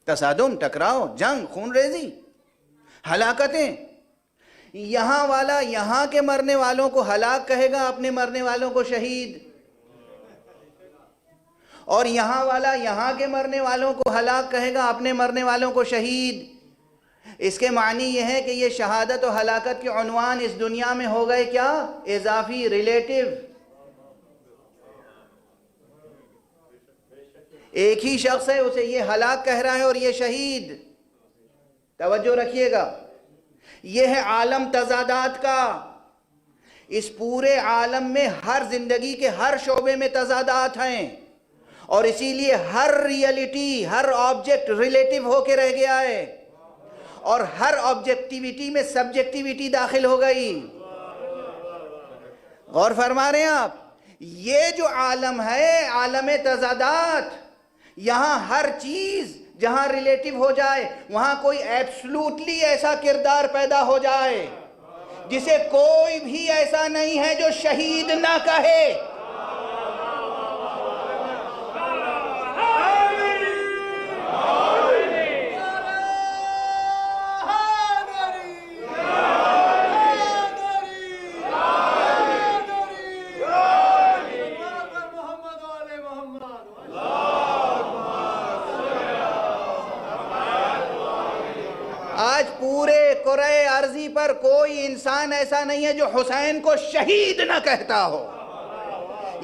تصادم، ٹکراؤ، جنگ، خون ریزی، ہلاکتیں۔ یہاں والا یہاں کے مرنے والوں کو ہلاک کہے گا، اپنے مرنے والوں کو شہید، اور یہاں والا یہاں کے مرنے والوں کو ہلاک کہے گا، اپنے مرنے والوں کو شہید۔ اس کے معنی یہ ہے کہ یہ شہادت و ہلاکت کے عنوان اس دنیا میں ہو گئے کیا؟ اضافی، ریلیٹیو۔ ایک ہی شخص ہے، اسے یہ ہلاک کہہ رہا ہے اور یہ شہید۔ توجہ رکھیے گا، یہ ہے عالم تضادات کا، اس پورے عالم میں ہر زندگی کے ہر شعبے میں تضادات ہیں، اور اسی لیے ہر ریئلٹی، ہر آبجیکٹ ریلیٹیو ہو کے رہ گیا ہے، اور ہر آبجیکٹیویٹی میں سبجیکٹیویٹی داخل ہو گئی۔ غور فرما رہے ہیں آپ؟ یہ جو عالم ہے، عالم تضادات، یہاں ہر چیز جہاں ریلیٹیو ہو جائے، وہاں کوئی ایبسلوٹلی ایسا کردار پیدا ہو جائے جسے کوئی بھی ایسا نہیں ہے جو شہید نہ کہے۔ آج پورے کرۂ ارضی پر کوئی انسان ایسا نہیں ہے جو حسین کو شہید نہ کہتا ہو۔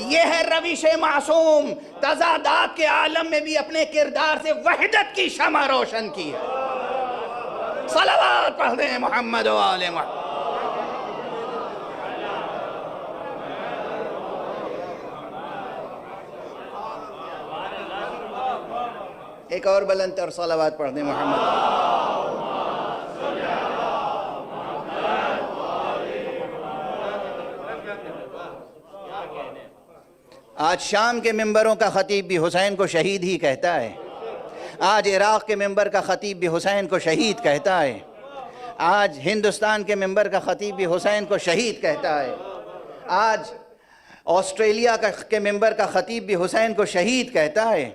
یہ ہے روش معصوم، تضادات کے عالم میں بھی اپنے کردار سے وحدت کی شمع روشن کی ہے۔ صلوات پڑھ دیں محمد و آل محمد۔ ایک اور بلند تر صلوات پڑھ دیں محمد۔ آج شام کے ممبروں کا خطیب بھی حسین کو شہید ہی کہتا ہے، آج عراق کے ممبر کا خطیب بھی حسین کو شہید کہتا ہے، آج ہندوستان کے ممبر کا خطیب بھی حسین کو شہید کہتا ہے، آج آسٹریلیا کے ممبر کا خطیب بھی حسین کو شہید کہتا ہے،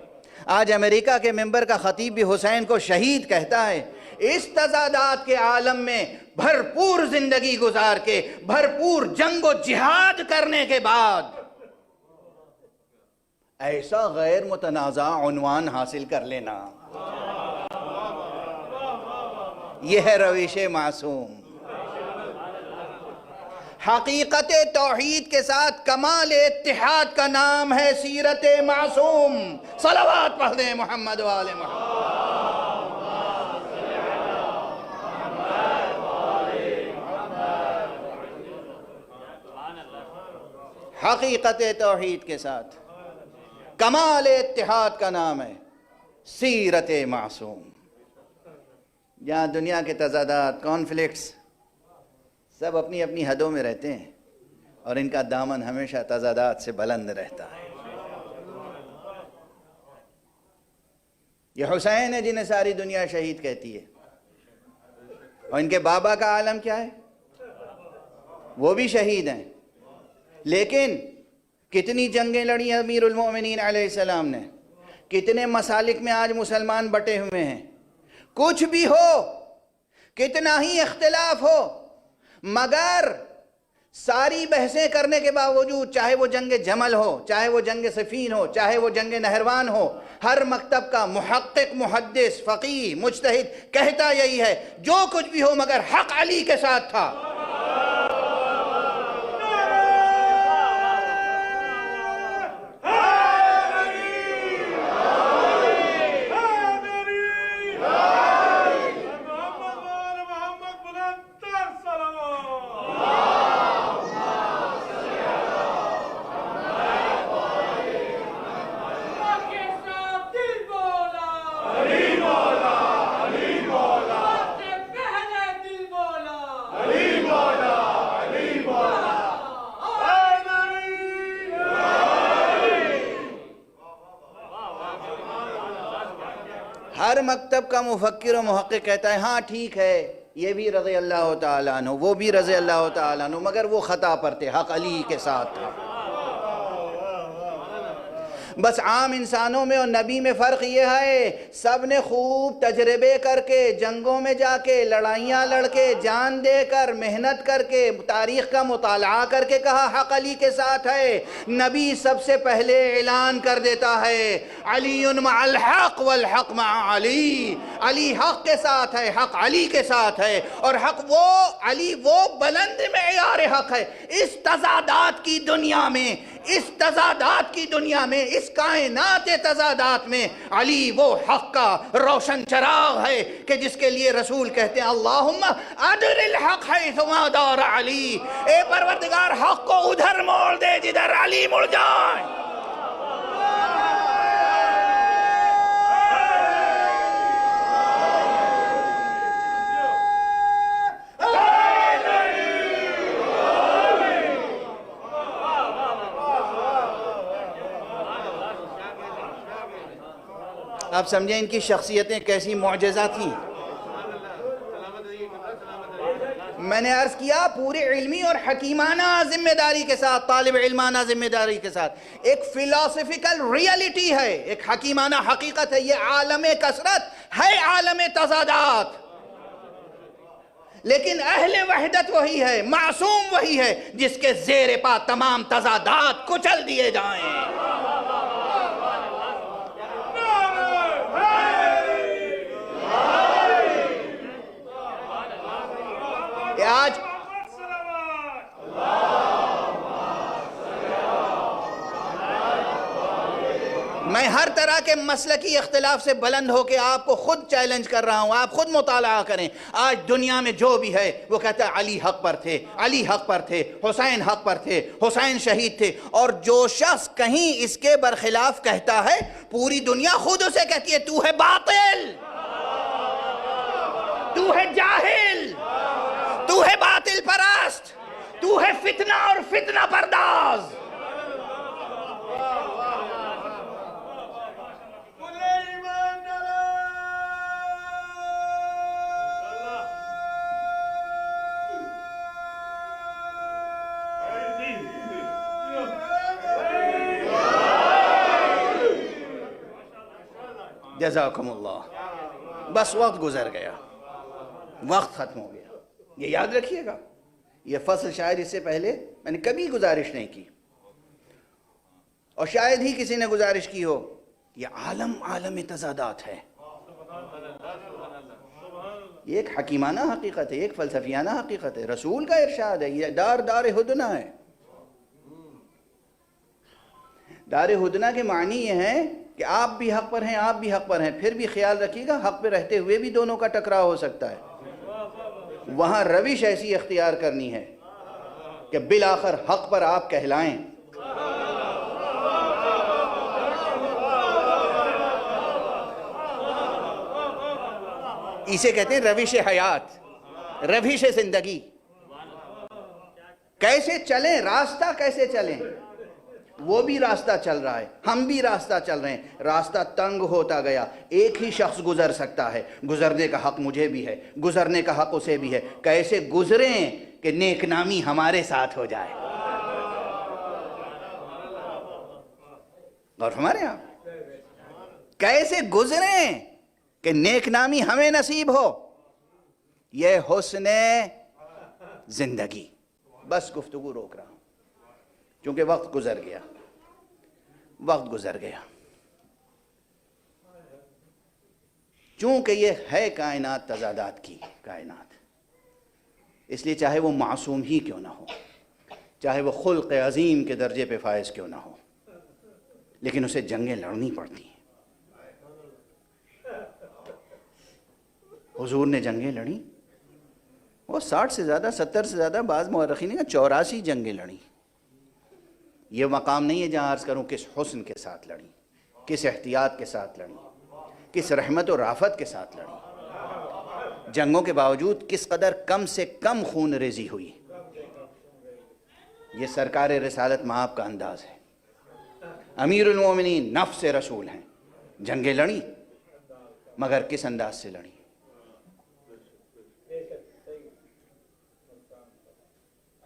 آج امریکہ کے ممبر کا خطیب بھی حسین کو شہید کہتا ہے۔ اس تضادات کے عالم میں بھرپور زندگی گزار کے، بھرپور جنگ و جہاد کرنے کے بعد ایسا غیر متنازع عنوان حاصل کر لینا، یہ ہے روش معصوم۔ حقیقت توحید کے ساتھ کمال اتحاد کا نام ہے سیرت معصوم۔ صلوات پڑھ دیں محمد و آل محمد۔ حقیقت توحید کے ساتھ کمال اتحاد کا نام ہے سیرت معصوم۔ جہاں دنیا کے تضادات، کانفلکٹس سب اپنی اپنی حدوں میں رہتے ہیں، اور ان کا دامن ہمیشہ تضادات سے بلند رہتا ہے۔ یہ حسین ہے جنہیں ساری دنیا شہید کہتی ہے، اور ان کے بابا کا عالم کیا ہے؟ وہ بھی شہید ہیں، لیکن کتنی جنگیں لڑی امیر المومنین علیہ السلام نے، کتنے مسالک میں آج مسلمان بٹے ہوئے ہیں۔ کچھ بھی ہو، کتنا ہی اختلاف ہو، مگر ساری بحثیں کرنے کے باوجود، چاہے وہ جنگ جمل ہو، چاہے وہ جنگ صفین ہو، چاہے وہ جنگ نہروان ہو، ہر مکتب کا محقق، محدث، فقیہ، مجتہد کہتا یہی ہے، جو کچھ بھی ہو مگر حق علی کے ساتھ تھا۔ ہر مکتب کا مفکر و محقق کہتا ہے ہاں ٹھیک ہے، یہ بھی رضی اللہ تعالیٰ عنہ، وہ بھی رضی اللہ تعالیٰ عنہ، مگر وہ خطا پر تھے، حق علی کے ساتھ تھا۔ بس عام انسانوں میں اور نبی میں فرق یہ ہے، سب نے خوب تجربے کر کے، جنگوں میں جا کے، لڑائیاں لڑ کے، جان دے کر، محنت کر کے، تاریخ کا مطالعہ کر کے کہا حق علی کے ساتھ ہے۔ نبی سب سے پہلے اعلان کر دیتا ہے علی مع الحق والحق مع علی، علی حق کے ساتھ ہے، حق علی کے ساتھ ہے، اور حق وہ علی وہ بلند معیار حق ہے۔ اس تضادات کی دنیا میں اس تضادات کی دنیا میں، اس کائنات تضادات میں علی وہ حق کا روشن چراغ ہے کہ جس کے لیے رسول کہتے ہیں اللہم ادر الحق حیث ما دار علی، اے پروردگار حق کو ادھر موڑ دے جدھر علی مڑ جائیں۔ آپ سمجھیں ان کی شخصیتیں کیسی معجزہ تھیں۔ میں نے عرض کیا پورے علمی اور حکیمانہ ذمہ داری کے ساتھ، طالب علمانہ ذمہ داری کے ساتھ، ایک فلاسفیکل ریئلٹی ہے، ایک حکیمانہ حقیقت ہے، یہ عالم کثرت ہے، عالم تضادات، لیکن اہل وحدت وہی ہے، معصوم وہی ہے جس کے زیر پا تمام تضادات کچل دیے جائیں۔ آج میں ہر طرح کے مسلکی اختلاف سے بلند ہو کے آپ کو خود چیلنج کر رہا ہوں، آپ خود مطالعہ کریں۔ آج دنیا میں جو بھی ہے وہ کہتا ہے علی حق پر تھے، علی حق پر تھے، حسین حق پر تھے، حسین شہید تھے، اور جو شخص کہیں اس کے برخلاف کہتا ہے پوری دنیا خود اسے کہتی ہے تو ہے باطل، تو ہے جاہل، تو ہے باطل پرست، تو ہے فتنہ اور فتنہ پرداز۔ جزاکم اللہ۔ بس وقت گزر گیا، وقت ختم ہو گیا، یہ یاد رکھیے گا۔ یہ فصل شاید اس سے پہلے میں نے کبھی گزارش نہیں کی، اور شاید ہی کسی نے گزارش کی ہو۔ یہ عالم تضادات ہے، یہ ایک حکیمانہ حقیقت ہے، ایک فلسفیانہ حقیقت ہے، رسول کا ارشاد ہے، یہ دار ہدنہ ہے۔ دار ہدنہ کے معنی یہ ہے کہ آپ بھی حق پر ہیں، آپ بھی حق پر ہیں، پھر بھی خیال رکھیے گا حق پہ رہتے ہوئے بھی دونوں کا ٹکراؤ ہو سکتا ہے۔ وہاں روش ایسی اختیار کرنی ہے کہ بالآخر حق پر آپ کہلائیں۔ اسے کہتے ہیں روش حیات، روش زندگی۔ کیسے چلیں، راستہ کیسے چلیں؟ وہ بھی راستہ چل رہا ہے، ہم بھی راستہ چل رہے ہیں، راستہ تنگ ہوتا گیا، ایک ہی شخص گزر سکتا ہے، گزرنے کا حق مجھے بھی ہے، گزرنے کا حق اسے بھی ہے۔ کیسے گزریں کہ نیک نامی ہمارے ساتھ ہو جائے؟ اور ہمارے آپ کیسے گزریں کہ نیک نامی ہمیں نصیب ہو؟ یہ حسن زندگی۔ بس گفتگو روک رہا ہوں کیونکہ وقت گزر گیا، وقت گزر گیا۔ چونکہ یہ ہے کائنات تضادات کی کائنات، اس لیے چاہے وہ معصوم ہی کیوں نہ ہو، چاہے وہ خلق عظیم کے درجے پہ فائز کیوں نہ ہو، لیکن اسے جنگیں لڑنی پڑتی ہیں۔ حضور نے جنگیں لڑیں، وہ 60 سے زیادہ، 70 سے زیادہ، بعض مورخین نے 84 جنگیں لڑیں۔ یہ مقام نہیں ہے جہاں عرض کروں کس حسن کے ساتھ لڑیں، کس احتیاط کے ساتھ لڑیں، کس رحمت و رافت کے ساتھ لڑیں۔ جنگوں کے باوجود کس قدر کم سے کم خون ریزی ہوئی، یہ سرکار رسالت مآب کا انداز ہے۔ امیر المومنین نفس رسول ہیں، جنگیں لڑیں، مگر کس انداز سے لڑیں؟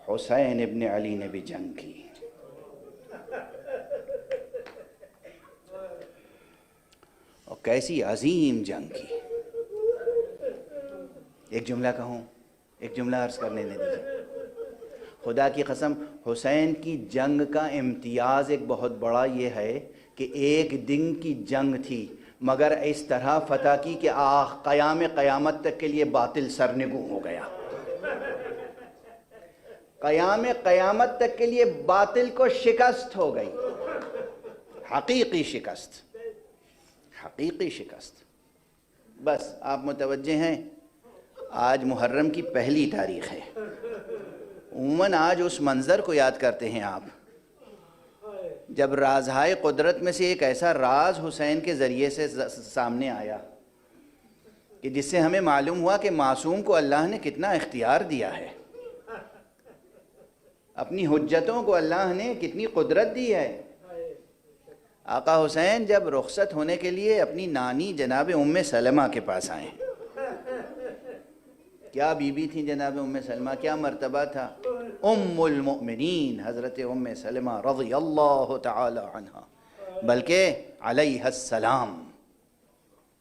حسین ابن علی نے بھی جنگ کی، اور کیسی عظیم جنگ کی۔ ایک جملہ کہوں، ایک جملہ عرض کرنے دے دیجیے۔ خدا کی قسم، حسین کی جنگ کا امتیاز ایک بہت بڑا یہ ہے کہ ایک دن کی جنگ تھی، مگر اس طرح فتح کی کہ قیامت تک کے لیے باطل سرنگوں ہو گیا۔ قیامت تک کے لیے باطل کو شکست ہو گئی، حقیقی شکست، حقیقی شکست۔ بس آپ متوجہ ہیں، آج محرم کی پہلی تاریخ ہے، عموماً آج اس منظر کو یاد کرتے ہیں آپ جب رازہائے قدرت میں سے ایک ایسا راز حسین کے ذریعے سے سامنے آیا کہ جس سے ہمیں معلوم ہوا کہ معصوم کو اللہ نے کتنا اختیار دیا ہے، اپنی حجتوں کو اللہ نے کتنی قدرت دی ہے۔ آقا حسین جب رخصت ہونے کے لیے اپنی نانی جناب ام سلمہ کے پاس آئے، کیا بی بی تھیں جناب ام سلمہ، کیا مرتبہ تھا، ام المؤمنین حضرت ام سلمہ رضی اللہ تعالی عنہ، بلکہ علیہ السلام،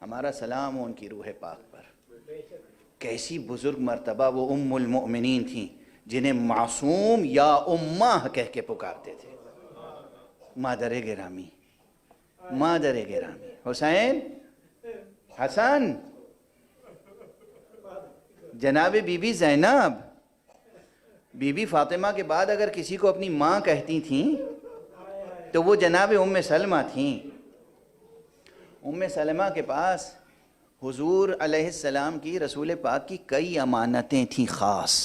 ہمارا سلام ان کی روح پاک پر۔ کیسی بزرگ مرتبہ وہ ام المؤمنین تھیں جنہیں معصوم یا امہ کہہ کے پکارتے تھے، مادر گرامی، مادر گرامی۔ حسین، حسن، جناب بی بی زینب، بی بی فاطمہ کے بعد اگر کسی کو اپنی ماں کہتی تھیں تو وہ جناب ام سلمہ تھیں۔ ام سلمہ کے پاس حضور علیہ السلام کی، رسول پاک کی کئی امانتیں تھیں خاص،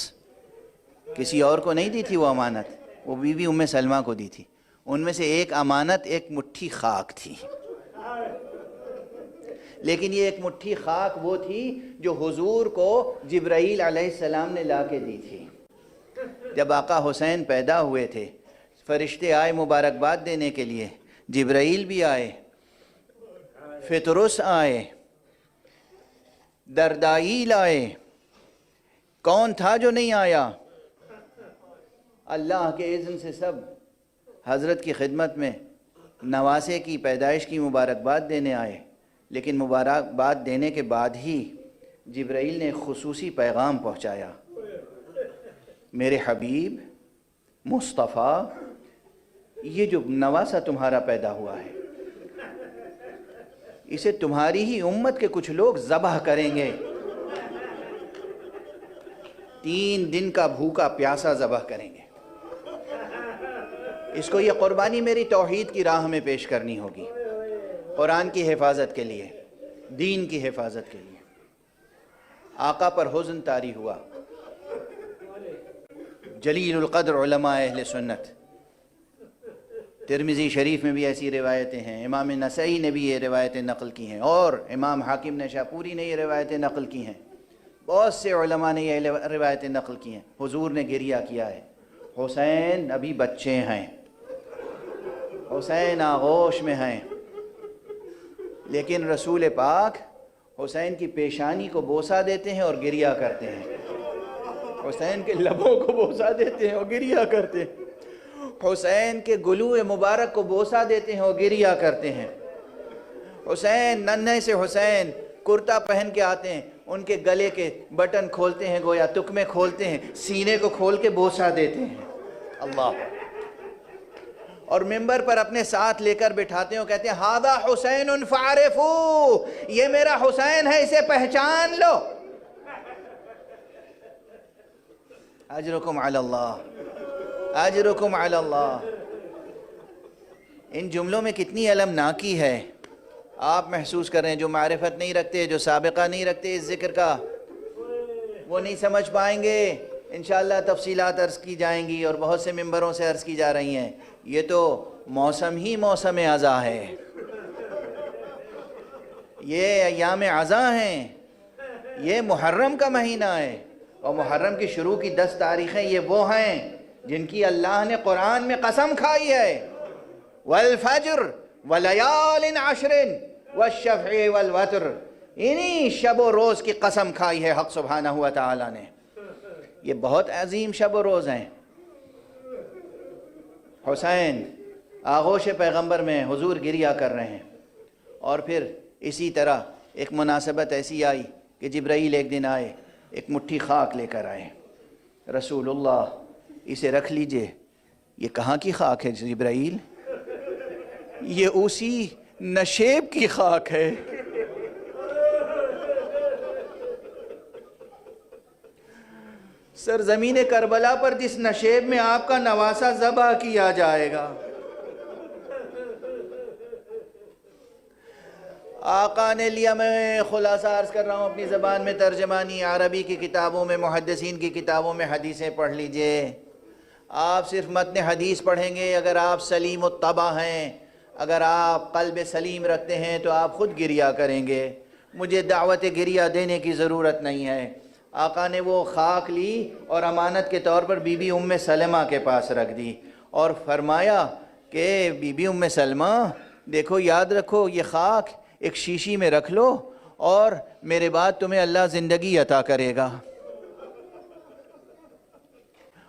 کسی اور کو نہیں دی تھی وہ امانت، وہ بی بی ام سلمہ کو دی تھی۔ ان میں سے ایک امانت ایک مٹھی خاک تھی، لیکن یہ ایک مٹھی خاک وہ تھی جو حضور کو جبرائیل علیہ السلام نے لا کے دی تھی۔ جب آقا حسین پیدا ہوئے تھے، فرشتے آئے مبارکباد دینے کے لیے، جبرائیل بھی آئے، فطرس آئے، دردائیل آئے، کون تھا جو نہیں آیا؟ اللہ کے اذن سے سب حضرت کی خدمت میں نواسے کی پیدائش کی مبارکباد دینے آئے، لیکن مبارکباد دینے کے بعد ہی جبرائیل نے خصوصی پیغام پہنچایا، میرے حبیب مصطفیٰ، یہ جو نواسہ تمہارا پیدا ہوا ہے اسے تمہاری ہی امت کے کچھ لوگ ذبح کریں گے، 3 دن کا بھوکا پیاسا ذبح کریں گے، اس کو یہ قربانی میری توحید کی راہ میں پیش کرنی ہوگی، قرآن کی حفاظت کے لیے، دین کی حفاظت کے لیے۔ آقا پر حزن طاری ہوا۔ جلیل القدر علماء اہل سنت، ترمذی شریف میں بھی ایسی روایتیں ہیں، امام نسائی نے بھی یہ روایتیں نقل کی ہیں، اور امام حاکم نے شاپوری نے یہ روایتیں نقل کی ہیں، بہت سے علماء نے یہ روایتیں نقل کی ہیں۔ حضور نے گریہ کیا ہے، حسین ابھی بچے ہیں، حسین آغوش میں ہیں، لیکن رسول پاک حسین کی پیشانی کو بوسہ دیتے ہیں اور گریہ کرتے ہیں، حسین کے لبوں کو بوسہ دیتے ہیں اور گریہ کرتے ہیں، حسین کے گلو مبارک کو بوسہ دیتے ہیں اور گریہ کرتے ہیں۔ حسین، ننھے سے حسین کرتا پہن کے آتے ہیں، ان کے گلے کے بٹن کھولتے ہیں، گویا تکمے کھولتے ہیں، سینے کو کھول کے بوسہ دیتے ہیں، اللہ، اور منبر پر اپنے ساتھ لے کر بٹھاتے ہیں اور کہتے ہیں ہذا حسین فعرفو، یہ میرا حسین ہے، اسے پہچان لو۔ اجرکم علی اللہ، اجرکم علی اللہ۔ ان جملوں میں کتنی المناکی ہے، آپ محسوس کر رہے ہیں۔ جو معرفت نہیں رکھتے، جو سابقہ نہیں رکھتے اس ذکر کا، وہ نہیں سمجھ پائیں گے۔ انشاءاللہ تفصیلات عرض کی جائیں گی اور بہت سے ممبروں سے عرض کی جا رہی ہیں۔ یہ تو موسم ہی موسم عزا ہے، یہ ایام عزا ہیں، یہ محرم کا مہینہ ہے، اور محرم کی شروع کی 10 تاریخیں یہ وہ ہیں جن کی اللہ نے قرآن میں قسم کھائی ہے، والفجر ولیال عشر والشفع والوتر، انہی شب و روز کی قسم کھائی ہے حق سبحانہ و تعالی نے۔ یہ بہت عظیم شب و روز ہیں۔ حسین آغوش پیغمبر میں حضور گریہ کر رہے ہیں، اور پھر اسی طرح ایک مناسبت ایسی آئی کہ جبرائیل ایک دن آئے، ایک مٹھی خاک لے کر آئے، رسول اللہ اسے رکھ لیجئے۔ یہ کہاں کی خاک ہے جبرائیل؟ یہ اسی نشیب کی خاک ہے۔ سرزمین کربلا پر جس نشیب میں آپ کا نواسہ ذبح کیا جائے گا، آقا نے لیا، میں خلاصہ عرض کر رہا ہوں اپنی زبان میں، ترجمانی عربی کی کتابوں میں، محدثین کی کتابوں میں حدیثیں پڑھ لیجئے۔ آپ صرف متن حدیث پڑھیں گے، اگر آپ سلیم الطبع ہیں، اگر آپ قلب سلیم رکھتے ہیں تو آپ خود گریہ کریں گے، مجھے دعوت گریہ دینے کی ضرورت نہیں ہے۔ آقا نے وہ خاک لی اور امانت کے طور پر بی بی ام سلمہ کے پاس رکھ دی اور فرمایا کہ بی بی ام سلمہ دیکھو، یاد رکھو یہ خاک ایک شیشی میں رکھ لو اور میرے بعد تمہیں اللہ زندگی عطا کرے گا،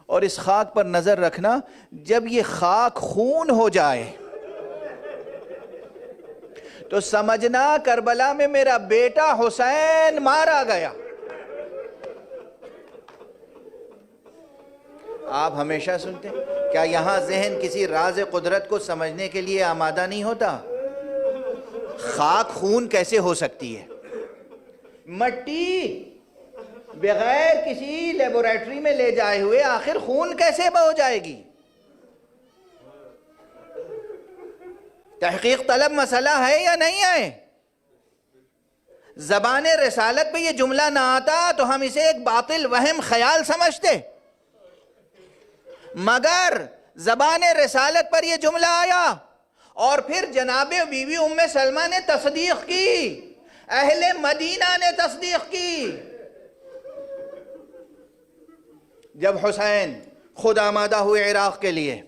اور اس خاک پر نظر رکھنا، جب یہ خاک خون ہو جائے تو سمجھنا کربلا میں میرا بیٹا حسین مارا گیا۔ آپ ہمیشہ سنتے ہیں، کیا یہاں ذہن کسی راز قدرت کو سمجھنے کے لیے آمادہ نہیں ہوتا؟ خاک خون کیسے ہو سکتی ہے؟ مٹی بغیر کسی لیبوریٹری میں لے جائے ہوئے آخر خون کیسے ہو جائے گی؟ تحقیق طلب مسئلہ ہے یا نہیں ہے؟ زبان رسالت پہ یہ جملہ نہ آتا تو ہم اسے ایک باطل وہم خیال سمجھتے، مگر زبان رسالت پر یہ جملہ آیا اور پھر جناب بی بی ام سلمہ نے تصدیق کی، اہل مدینہ نے تصدیق کی۔ جب حسین خود آمادہ ہوئے عراق کے لیے،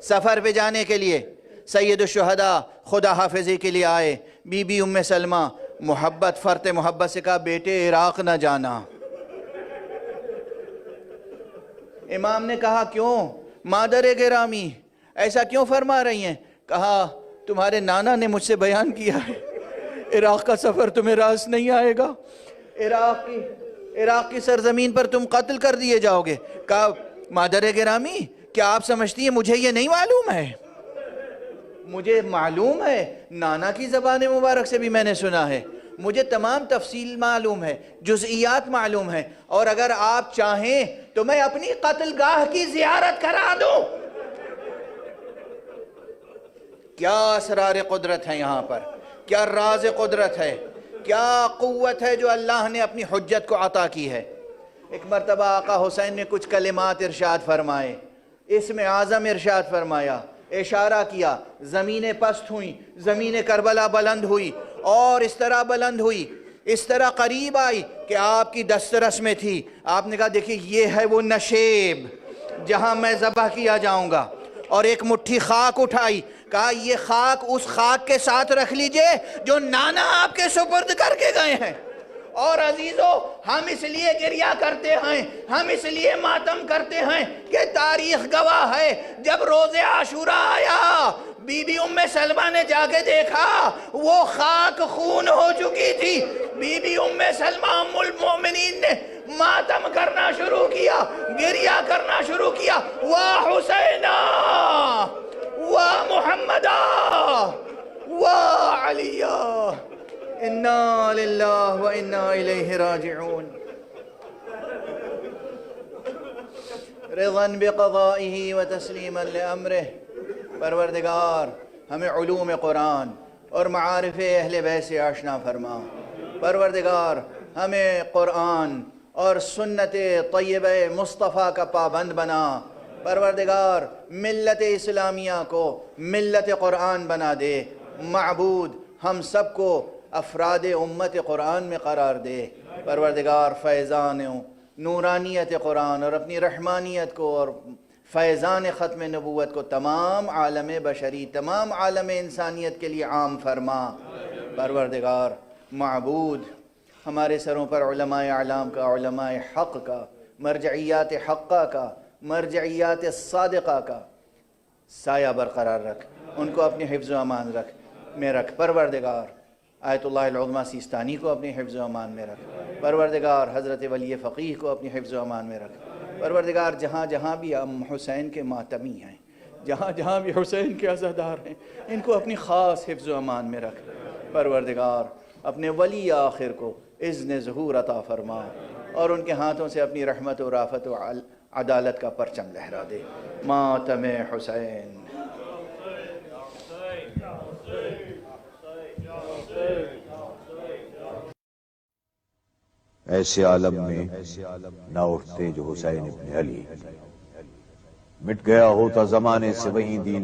سفر پہ جانے کے لیے، سید الشہداء خدا حافظی کے لیے آئے، بی بی ام سلمہ محبت، فرط محبت سے کہا بیٹے عراق نہ جانا۔ امام نے کہا کیوں مادر گرامی ایسا کیوں فرما رہی ہیں؟ کہا تمہارے نانا نے مجھ سے بیان کیا ہے، عراق کا سفر تمہیں راس نہیں آئے گا، عراق کی سرزمین پر تم قتل کر دیے جاؤ گے۔ کہا مادر گرامی کیا آپ سمجھتی ہیں مجھے یہ نہیں معلوم ہے؟ مجھے معلوم ہے، نانا کی زبان مبارک سے بھی میں نے سنا ہے، مجھے تمام تفصیل معلوم ہے، جزئیات معلوم ہے، اور اگر آپ چاہیں تو میں اپنی قتل گاہ کی زیارت کرا دوں۔ کیا اسرار قدرت ہے یہاں پر، کیا راز قدرت ہے، کیا قوت ہے جو اللہ نے اپنی حجت کو عطا کی ہے۔ ایک مرتبہ آقا حسین نے کچھ کلمات ارشاد فرمائے، اسم اعظم ارشاد فرمایا، اشارہ کیا، زمینیں پست ہوئیں، زمین کربلا بلند ہوئی، اور اس طرح بلند ہوئی، اس طرح قریب آئی کہ آپ کی دسترس میں تھی۔ آپ نے کہا دیکھیں یہ ہے وہ نشیب جہاں میں ذبح کیا جاؤں گا، اور ایک مٹھی خاک اٹھائی، کہا یہ خاک اس خاک کے ساتھ رکھ لیجئے جو نانا آپ کے سپرد کر کے گئے ہیں۔ اور عزیزو، ہم اس لیے گریہ کرتے ہیں، ہم اس لیے ماتم کرتے ہیں کہ تاریخ گواہ ہے جب روز عاشورہ آیا، بی بی ام سلمہ نے جا کے دیکھا وہ خاک خون ہو چکی تھی۔ بی بی ام سلمہ ام المؤمنین نے ماتم کرنا شروع کیا، گریہ کرنا شروع کیا، واہ حسینہ واہ محمدہ واہ علیہ، انا للہ و انا الیہ راجعون، رضا بقضائہ و تسلیما لامرہ۔ پروردگار ہمیں علوم قرآن اور معارف اہل بیت سے آشنا فرما، پروردگار ہمیں قرآن اور سنت طیبہ مصطفیٰ کا پابند بنا، پروردگار ملت اسلامیہ کو ملت قرآن بنا دے، معبود ہم سب کو افراد امت قرآن میں قرار دے، پروردگار فیضان نورانیت قرآن اور اپنی رحمانیت کو اور فیضان ختم نبوت کو تمام عالم بشری، تمام عالم انسانیت کے لیے عام فرما، پروردگار معبود ہمارے سروں پر علماء اعلام کا، علماء حق کا، مرجعیات حقہ کا، مرجعیات صادقہ کا سایہ برقرار رکھ، ان کو اپنی حفظ و امان میں رکھ، پروردگار آیت اللہ العظمیٰ سیستانی کو اپنی حفظ و امان میں رکھ، پروردگار حضرت ولی فقیہ کو اپنی حفظ و امان میں رکھ، پروردگار جہاں جہاں بھی ہم حسین کے ماتمی ہیں، جہاں جہاں بھی حسین کے عزادار ہیں، ان کو اپنی خاص حفظ و امان میں رکھ، پروردگار اپنے ولی آخر کو اذن ظہور عطا فرما، اور ان کے ہاتھوں سے اپنی رحمت و رافت و عدالت کا پرچم لہرا دے. ماتم حسین. ایسے عالم میں نہ اٹھتے جو حسین ابن علی. مٹ گیا ہوتا زمانے سے وہیں دین